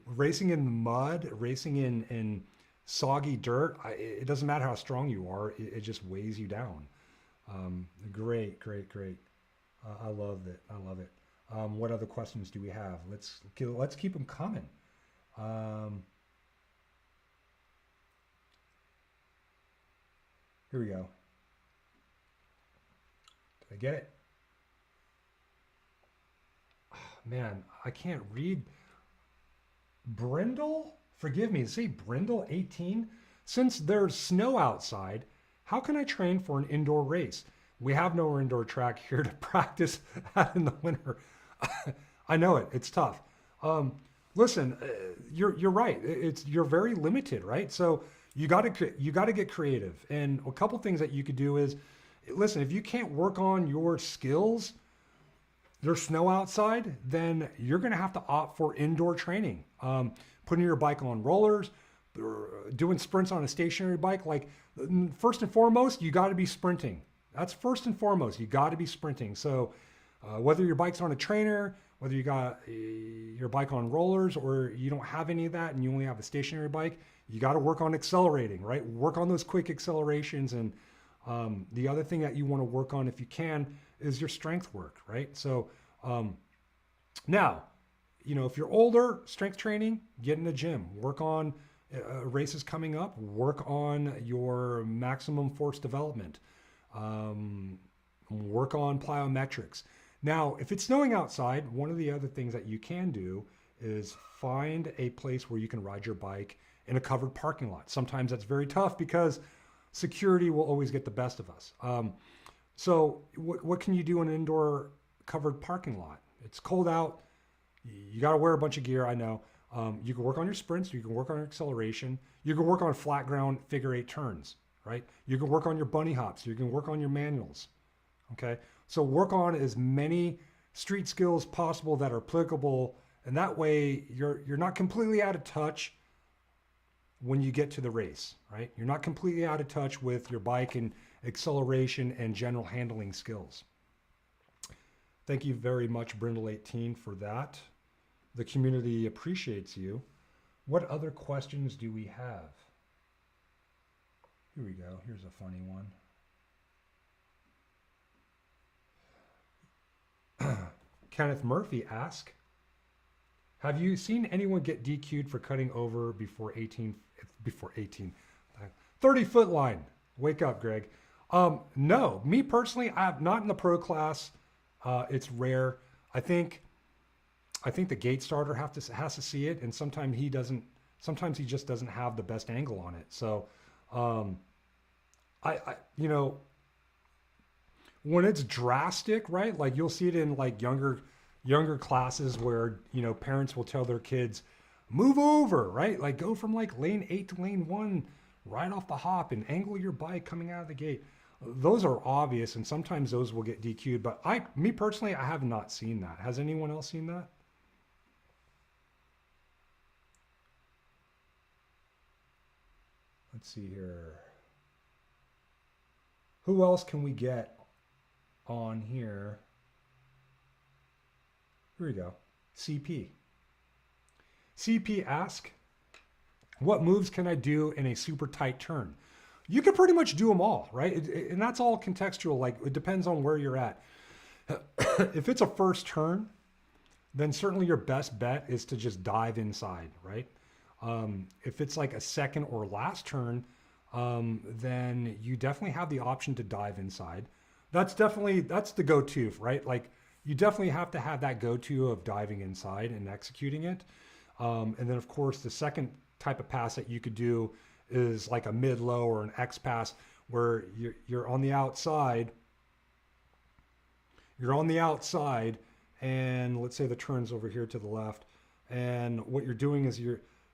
racing in the mud, racing in soggy dirt, it doesn't matter how strong you are. It just weighs you down. Great. I love it. What other questions do we have? Let's keep them coming. Here we go. Did I get it? Oh, man, I can't read. Brindle? Forgive me, say Brindle 18? Since there's snow outside, how can I train for an indoor race? We have no indoor track here to practice at in the winter. I know it's tough. Listen, you're right. You're very limited, right? So you got to get creative. And a couple things that you could do is, listen, if you can't work on your skills, there's snow outside, then you're going to have to opt for indoor training. Putting your bike on rollers, doing sprints on a stationary bike. Like, first and foremost, you got to be sprinting. That's first and foremost. You got to be sprinting. So whether your bike's on a trainer, whether you got your bike on rollers, or you don't have any of that and you only have a stationary bike, you got to work on accelerating, right? Work on those quick accelerations. And the other thing that you want to work on, if you can, is your strength work, right? So now, if you're older, strength training, get in the gym, work on races coming up, work on your maximum force development, work on plyometrics. Now, if it's snowing outside, one of the other things that you can do is find a place where you can ride your bike in a covered parking lot. Sometimes that's very tough because security will always get the best of us. So what can you do in an indoor covered parking lot. It's cold out. You got to wear a bunch of gear, I know. You can work on your sprints. You can work on your acceleration. You can work on flat ground figure 8 turns, right? You can work on your bunny hops. You can work on your manuals, okay? So work on as many street skills possible that are applicable, and that way you're not completely out of touch when you get to the race, right? You're not completely out of touch with your bike and acceleration and general handling skills. Thank you very much, Brindle18, for that. The community appreciates you. What other questions do we have? Here we go. Here's a funny one. Kenneth Murphy asks, have you seen anyone get DQ'd for cutting over before 30-foot line? Wake up, Greg. No, me personally, I'm not in the pro class. It's rare. I think the gate starter has to see it, and sometimes he doesn't. Sometimes he just doesn't have the best angle on it. So, I when it's drastic, right? Like you'll see it in like younger classes where parents will tell their kids, move over, right? Like go from like lane 8 to lane 1 right off the hop and angle your bike coming out of the gate. Those are obvious, and sometimes those will get DQ'd. But me personally, I have not seen that. Has anyone else seen that? Let's see here. Who else can we get on here? Here we go. CP. CP asks, what moves can I do in a super tight turn? You can pretty much do them all, right? And that's all contextual. Like it depends on where you're at. If it's a first turn, then certainly your best bet is to just dive inside, right? If it's like a second or last turn, then you definitely have the option to dive inside. That's the go-to, right? Like you definitely have to have that go-to of diving inside and executing it. And then of course, the second type of pass that you could do is like a mid-low or an X pass where you're on the outside. You're on the outside, and let's say the turn's over here to the left. And what you're doing is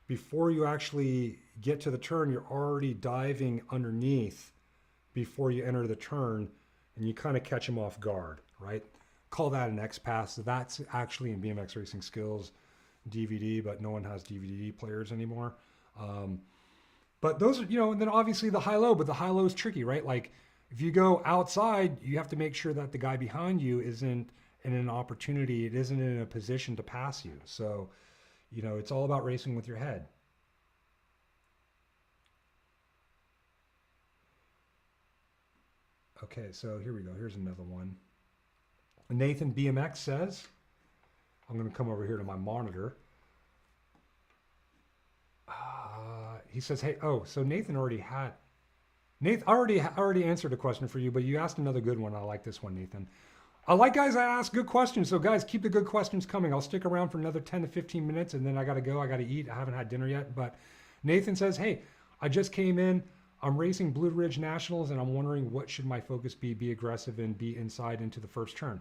before you actually get to the turn, you're already diving underneath before you enter the turn, and you kind of catch them off guard, right? Call that an X pass. So that's actually in BMX Racing Skills DVD, but no one has DVD players anymore. But those are, and then obviously the high-low, but the high-low is tricky, right? Like if you go outside, you have to make sure that the guy behind you isn't in an opportunity, it isn't in a position to pass you. So, it's all about racing with your head. Okay, so here we go. Here's another one. Nathan BMX says, I'm going to come over here to my monitor. He says, hey, so Nathan already had, I already answered a question for you, but you asked another good one. I like this one, Nathan. I like guys that ask good questions. So guys, keep the good questions coming. I'll stick around for another 10 to 15 minutes and then I got to go. I got to eat. I haven't had dinner yet. But Nathan says, hey, I just came in. I'm racing Blue Ridge Nationals and I'm wondering what should my focus be? Be aggressive and be inside into the first turn.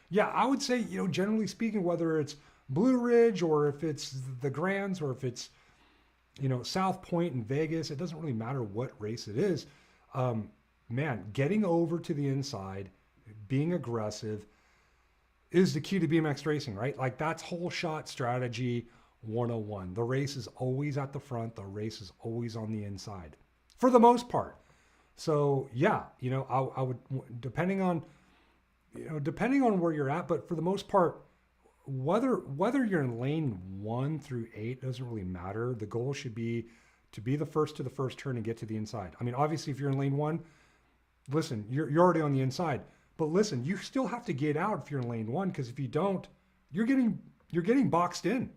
Yeah, I would say, generally speaking, whether it's Blue Ridge or if it's the Grands or if it's, South Point in Vegas, it doesn't really matter what race it is. Man, getting over to the inside, being aggressive is the key to BMX racing, right? Like that's whole shot strategy 101. The race is always at the front. The race is always on the inside for the most part. So yeah, I would, depending on where you're at, but for the most part, whether you're in lane 1 through 8 doesn't really matter. The goal should be to be the first to the first turn and get to the inside. I mean, obviously if you're in lane 1, listen, you're already on the inside. But listen, you still have to get out if you're in lane 1, because if you don't, you're getting boxed in.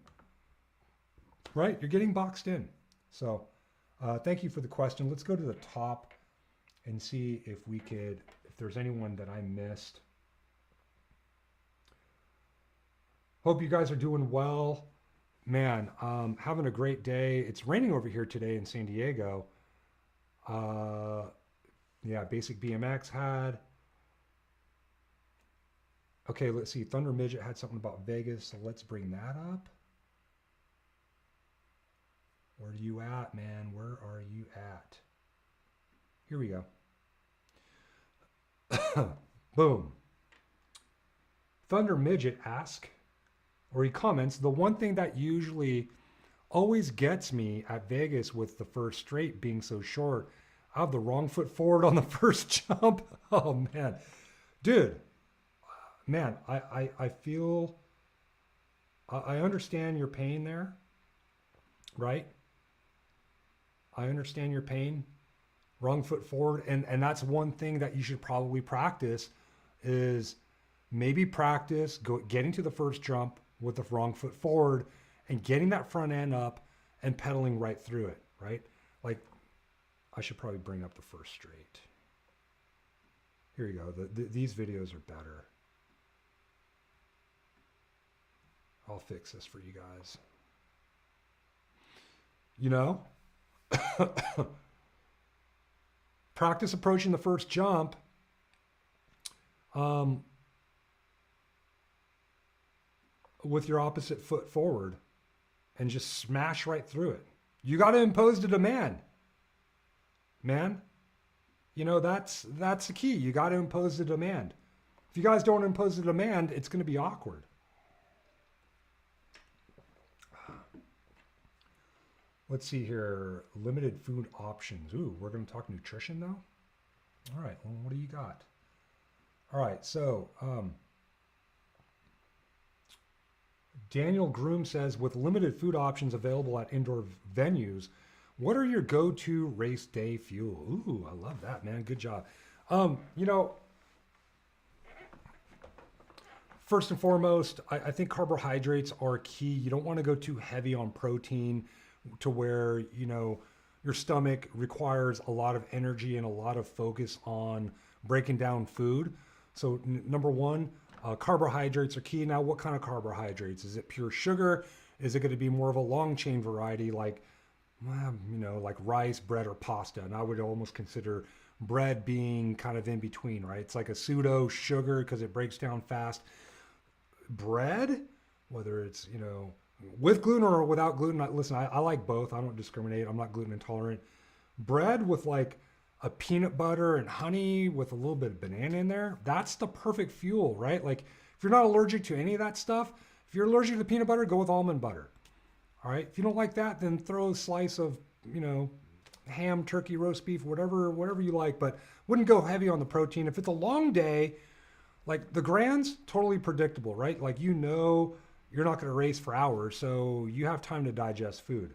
Right? You're getting boxed in. So thank you for the question. Let's go to the top and see if there's anyone that I missed. Hope you guys are doing well. Man, having a great day. It's raining over here today in San Diego. Yeah, Basic BMX had. Okay, let's see. Thunder Midget had something about Vegas, so let's bring that up. Where are you at, man? Where are you at? Here we go. Boom. Thunder Midget asks, or he comments, the one thing that usually always gets me at Vegas with the first straight being so short, I have the wrong foot forward on the first jump. Oh, man. Dude, man, I feel, I understand your pain there, right? I understand your pain. Wrong foot forward. And that's one thing that you should probably practice is maybe practice getting to the first jump with the wrong foot forward and getting that front end up and pedaling right through it, right? Like, I should probably bring up the first straight. Here you go. These videos are better. I'll fix this for you guys. You know, practice approaching the first jump. With your opposite foot forward and just smash right through it. You got to impose the demand, man. You know, that's the key. You got to impose the demand. If you guys don't impose the demand, it's going to be awkward. Let's see here. Limited food options. Ooh, we're going to talk nutrition though. All right. Well, what do you got? All right. So, Daniel Groom says, with limited food options available at indoor venues, what are your go-to race day fuel? Ooh, I love that, man. Good job. You know, first and foremost, I think carbohydrates are key. You don't want to go too heavy on protein to where, you know, your stomach requires a lot of energy and a lot of focus on breaking down food. So number one, carbohydrates are key. Now, what kind of carbohydrates? Is it pure sugar? Is it going to be more of a long chain variety like, you know, like rice, bread, or pasta? And I would almost consider bread being kind of in between, right? It's like a pseudo sugar because it breaks down fast. Bread, whether it's, you know, with gluten or without gluten, listen, I like both. I don't discriminate. I'm not gluten intolerant. Bread with like a peanut butter and honey with a little bit of banana in there, that's the perfect fuel, right? Like if you're not allergic to any of that stuff, if you're allergic to peanut butter, go with almond butter. All right. If you don't like that, then throw a slice of, you know, ham, turkey, roast beef, whatever you like, but wouldn't go heavy on the protein. If it's a long day, like the Grands, totally predictable, right? Like, you know, you're not going to race for hours, so you have time to digest food.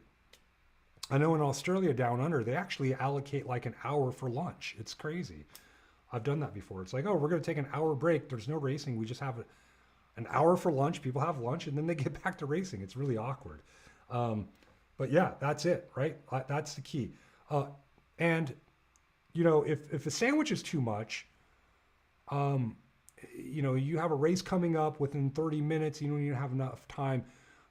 I know in Australia down under, they actually allocate like an hour for lunch. It's crazy. I've done that before. It's like, oh, we're going to take an hour break. There's no racing. We just have an hour for lunch. People have lunch and then they get back to racing. It's really awkward. But yeah, that's it, right? That's the key. And, you know, if a sandwich is too much, you know, you have a race coming up within 30 minutes, you don't even have enough time.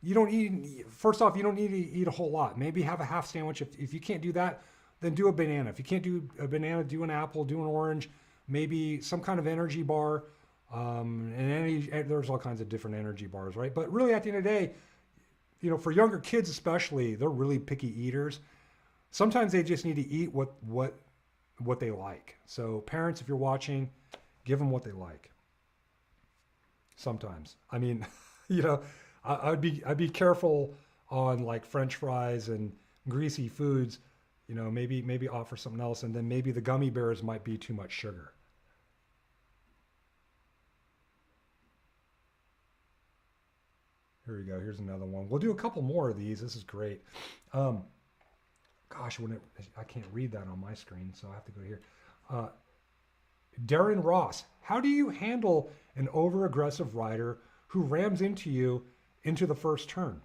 You don't eat, first off, you don't need to eat a whole lot. Maybe have a half sandwich. If you can't do that, then do a banana. If you can't do a banana, do an apple, do an orange, maybe some kind of energy bar. There's all kinds of different energy bars, right? But really at the end of the day, you know, for younger kids especially, they're really picky eaters. Sometimes they just need to eat what they like. So parents, if you're watching, give them what they like. Sometimes. I mean, you know, I'd be careful on like French fries and greasy foods, you know, maybe offer something else, and then maybe the gummy bears might be too much sugar. Here we go. Here's another one. We'll do a couple more of these. This is great. Gosh, I can't read that on my screen, so I have to go here. Darren Ross, how do you handle an over-aggressive rider who rams into you into the first turn?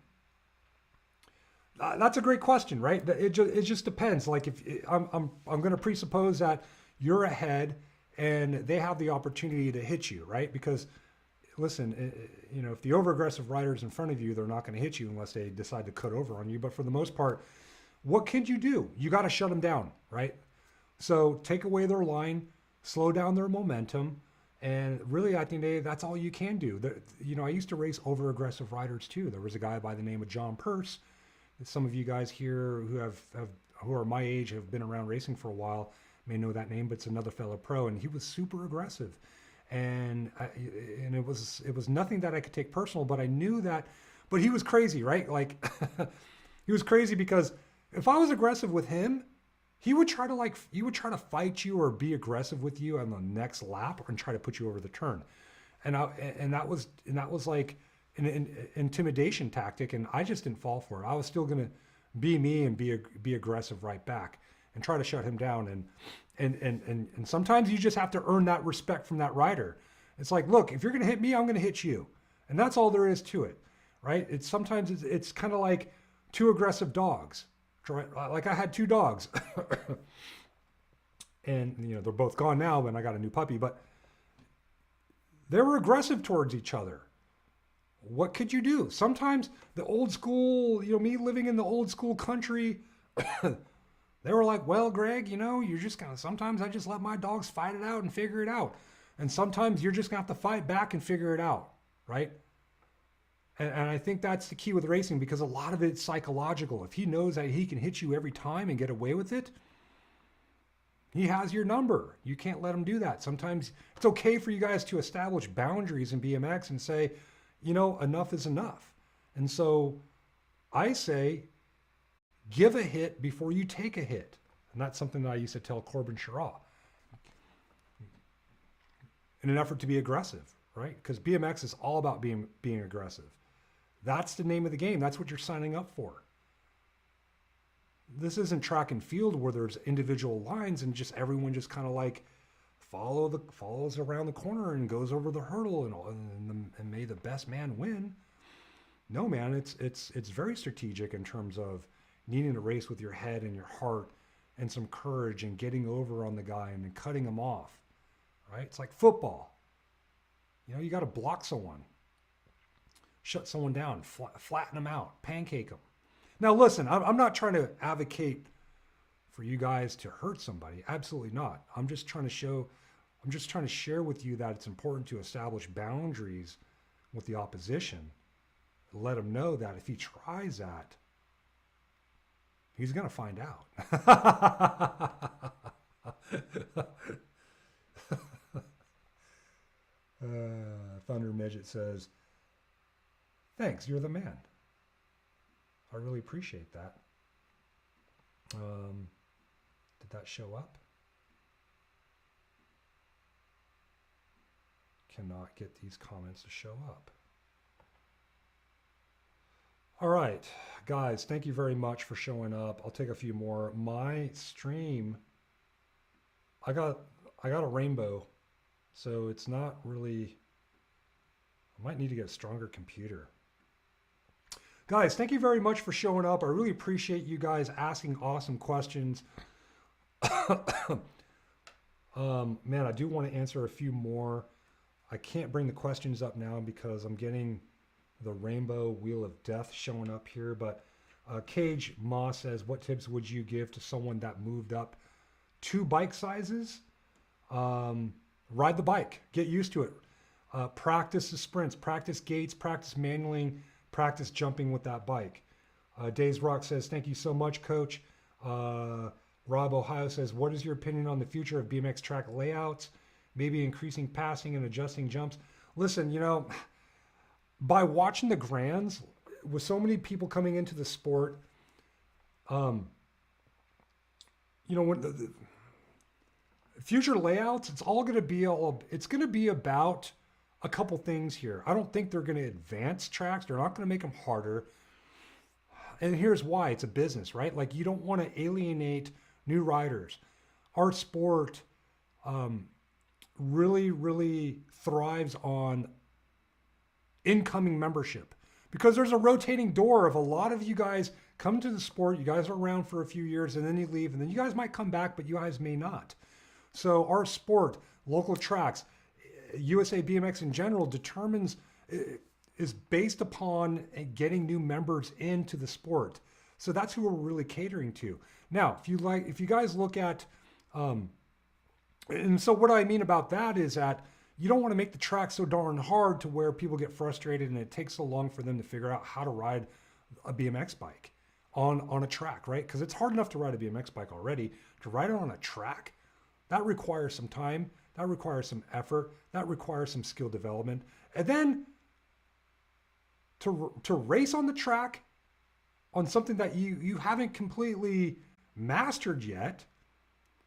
That's a great question, right? It just depends. Like if I'm going to presuppose that you're ahead and they have the opportunity to hit you, right? Because listen, you know, if the over-aggressive rider's in front of you, they're not going to hit you unless they decide to cut over on you. But for the most part, what can you do? You got to shut them down, right? So take away their line, slow down their momentum, And really, I think that's all you can do. I used to race over aggressive riders too. There was a guy by the name of John Purse. Some of you guys here who are my age, have been around racing for a while, may know that name, but it's another fellow pro, and he was super aggressive. And it was nothing that I could take personal, but I knew that, but he was crazy, right? Like he was crazy because if I was aggressive with him, he would try to fight you or be aggressive with you on the next lap and try to put you over the turn. And that was like an intimidation tactic, and I just didn't fall for it. I was still going to be me and be aggressive right back and try to shut him down. And sometimes you just have to earn that respect from that rider. It's like, look, if you're going to hit me, I'm going to hit you. And that's all there is to it, right? Sometimes it's kind of like two aggressive dogs. Like I had two dogs and they're both gone now, and I got a new puppy, but they were aggressive towards each other. What could you do? Sometimes the old school, me living in the old school country, they were like, well, Greg, you're just gonna, sometimes I just let my dogs fight it out and figure it out. And sometimes you're just gonna have to fight back and figure it out, right? And I think that's the key with racing, because a lot of it's psychological. If he knows that he can hit you every time and get away with it, he has your number. You can't let him do that. Sometimes it's okay for you guys to establish boundaries in BMX and say, enough is enough. And so I say, give a hit before you take a hit. And that's something that I used to tell Corbin Sherraw in an effort to be aggressive, right? Because BMX is all about being aggressive. That's the name of the game. That's what you're signing up for. This isn't track and field where there's individual lines and just everyone just kind of like follows around the corner and goes over the hurdle and may the best man win. No, man, it's very strategic in terms of needing to race with your head and your heart and some courage and getting over on the guy and then cutting him off, right? It's like football. You got to block someone, shut someone down, flatten them out, pancake them. Now, listen, I'm not trying to advocate for you guys to hurt somebody. Absolutely not. I'm just trying to share with you that it's important to establish boundaries with the opposition. Let him know that if he tries that, he's going to find out. Thunder Midget says, thanks, you're the man. I really appreciate that. Did that show up? Cannot get these comments to show up. All right, guys, thank you very much for showing up. I'll take a few more. My stream, I got a rainbow, so it's not really, I might need to get a stronger computer. Guys, thank you very much for showing up. I really appreciate you guys asking awesome questions. Man, I do want to answer a few more. I can't bring the questions up now because I'm getting the rainbow wheel of death showing up here. But Cage Moss says, what tips would you give to someone that moved up 2 bike sizes? Ride the bike. Get used to it. Practice the sprints. Practice gates. Practice manualing. Practice jumping with that bike. Days Rock says, thank you so much, Coach. Rob Ohio says, what is your opinion on the future of BMX track layouts? Maybe increasing passing and adjusting jumps. Listen, by watching the grands, with so many people coming into the sport, when the future layouts, it's going to be about a couple things here. I don't think they're going to advance tracks. They're not going to make them harder. And here's why. It's a business, right? Like, you don't want to alienate new riders. Our sport really, really thrives on incoming membership, because there's a rotating door of a lot of you guys come to the sport. You guys are around for a few years and then you leave, and then you guys might come back, but you guys may not. So our sport, local tracks, USA BMX in general is based upon getting new members into the sport. So that's who we're really catering to. Now, if you guys look at, and so what I mean about that is that, you don't want to make the track so darn hard to where people get frustrated and it takes so long for them to figure out how to ride a BMX bike on a track, right? Because it's hard enough to ride a BMX bike already. To ride it on a track, that requires some time, that requires some effort, that requires some skill development. And then to race on the track on something that you haven't completely mastered yet,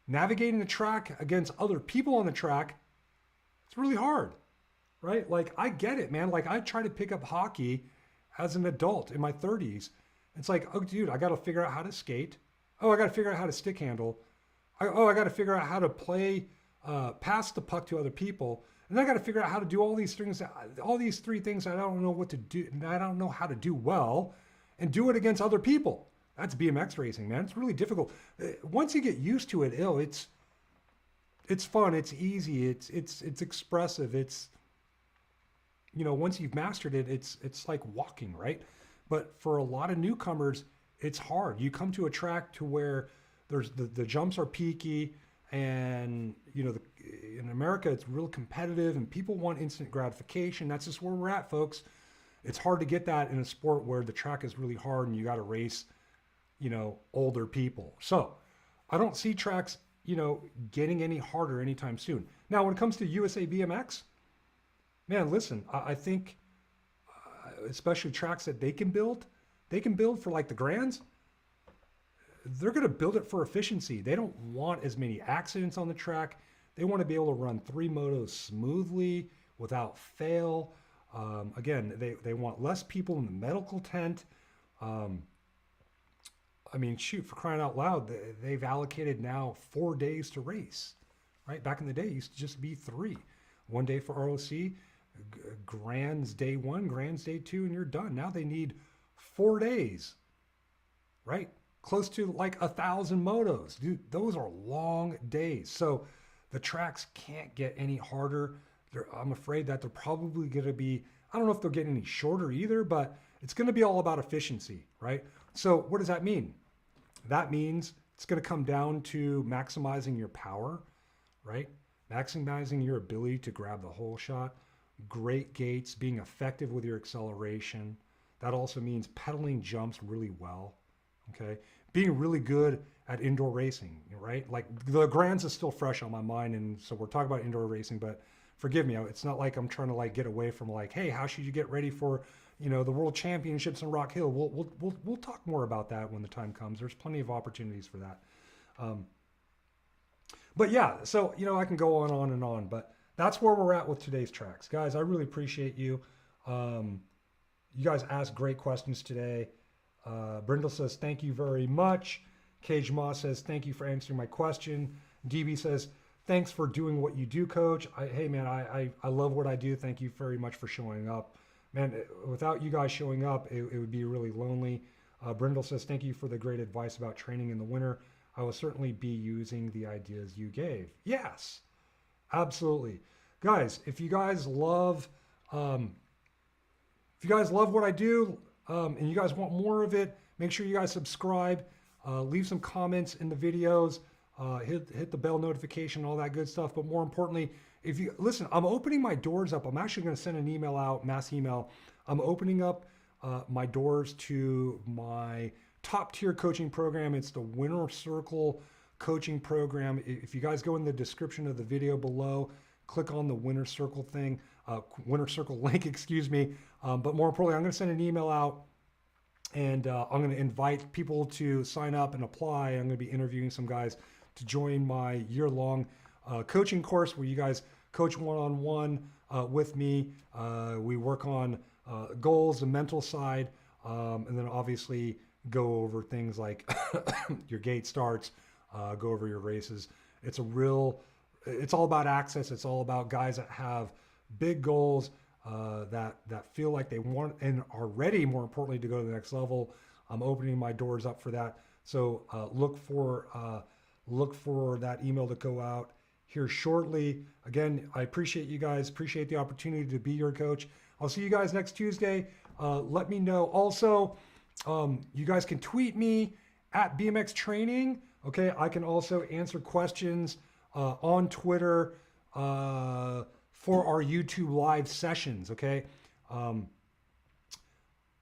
navigating the track against other people on the track, it's really hard, right? Like, I get it, man. Like, I tried to pick up hockey as an adult in my 30s. It's like, oh, dude, I got to figure out how to skate. Oh, I got to figure out how to stick handle. I got to figure out how to play, pass the puck to other people. And then I got to figure out how to do all these things, all these three things I don't know what to do, and I don't know how to do well, and do it against other people. That's BMX racing, man. It's really difficult. Once you get used to it, it's fun, it's easy, it's expressive. It's, you know, once you've mastered it, it's like walking, right? But for a lot of newcomers, it's hard. You come to a track to where there's the jumps are peaky, and you know, in America it's real competitive and people want instant gratification. That's just where we're at, folks. It's hard to get that in a sport where the track is really hard and you got to race, you know, older people. So I don't see tracks, you know, getting any harder anytime soon. Now, when it comes to USA BMX, man, listen, I think especially tracks that they can build for like the Grands, they're going to build it for efficiency. They don't want as many accidents on the track. They want to be able to run 3 motos smoothly without fail. Again, they want less people in the medical tent. I mean, shoot, for crying out loud, they've allocated now 4 days to race, right? Back in the day, it used to just be 3. 1 day for ROC, Grands day 1, Grands day 2, and you're done. Now they need 4 days, right? Close to like 1,000 motos. Dude, those are long days. So the tracks can't get any harder. I'm afraid that they're probably going to be, I don't know if they'll get any shorter either, but it's going to be all about efficiency, right? So what does that mean? That means it's going to come down to maximizing your power, right? Maximizing your ability to grab the whole shot, great gates, being effective with your acceleration. That also means pedaling jumps really well, okay? Being really good at indoor racing, right? Like the Grands is still fresh on my mind, and so we're talking about indoor racing, but forgive me, it's not like I'm trying to like get away from like, hey, how should you get ready for, you know, the World Championships in Rock Hill? We'll talk more about that when the time comes. There's plenty of opportunities for that. But yeah, so, you know, I can go on and on, but that's where we're at with today's tracks. Guys, I really appreciate you. You guys asked great questions today. Brindle says, thank you very much. Cage Moss says, thank you for answering my question. DB says, thanks for doing what you do, Coach. Hey, man, I love what I do. Thank you very much for showing up. Man, without you guys showing up, it would be really lonely. Brindle says, thank you for the great advice about training in the winter. I will certainly be using the ideas you gave. Yes, absolutely. Guys, if you guys love what I do, and you guys want more of it, make sure you guys subscribe, leave some comments in the videos, hit the bell notification, all that good stuff. But more importantly, if you listen, I'm opening my doors up. I'm actually going to send an email out, mass email. I'm opening up my doors to my top tier coaching program. It's the Winner Circle coaching program. If you guys go in the description of the video below, click on the Winner Circle thing, Winner Circle link, excuse me. But more importantly, I'm going to send an email out, and I'm going to invite people to sign up and apply. I'm going to be interviewing some guys to join my year-long coaching course where you guys coach one-on-one with me. We work on goals, the mental side, and then obviously go over things like your gate starts, go over your races. It's all about access. It's all about guys that have big goals, that feel like they want and are ready, more importantly, to go to the next level. I'm opening my doors up for that. So look for that email to go out here shortly. Again, I appreciate you guys, appreciate the opportunity to be your coach. I'll see you guys next Tuesday. Let me know. Also, you guys can tweet me at BMX Training. Okay, I can also answer questions on Twitter, for our YouTube live sessions, okay?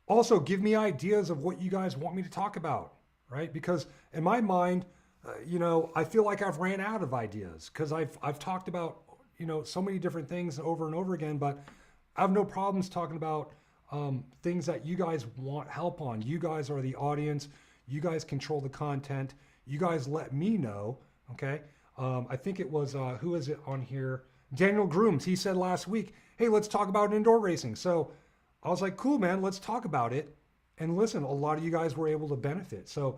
Also, give me ideas of what you guys want me to talk about, right? Because in my mind, I feel like I've ran out of ideas because I've talked about, so many different things over and over again, but I have no problems talking about things that you guys want help on. You guys are the audience. You guys control the content. You guys let me know, okay? I think it was, who is it on here? Daniel Grooms. He said last week, hey, let's talk about indoor racing. So I was like, cool, man, let's talk about it. And listen, a lot of you guys were able to benefit. So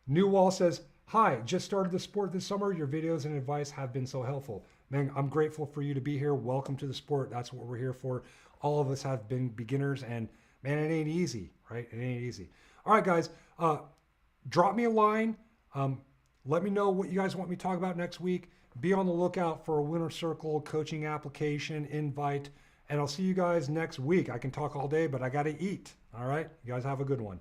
New Wall says, hi, just started the sport this summer. Your videos and advice have been so helpful. Man, I'm grateful for you to be here. Welcome to the sport. That's what we're here for. All of us have been beginners, and man, it ain't easy, right? It ain't easy. All right, guys, drop me a line. Let me know what you guys want me to talk about next week. Be on the lookout for a Winner Circle coaching application invite, and I'll see you guys next week. I can talk all day, but I got to eat. All right, you guys have a good one.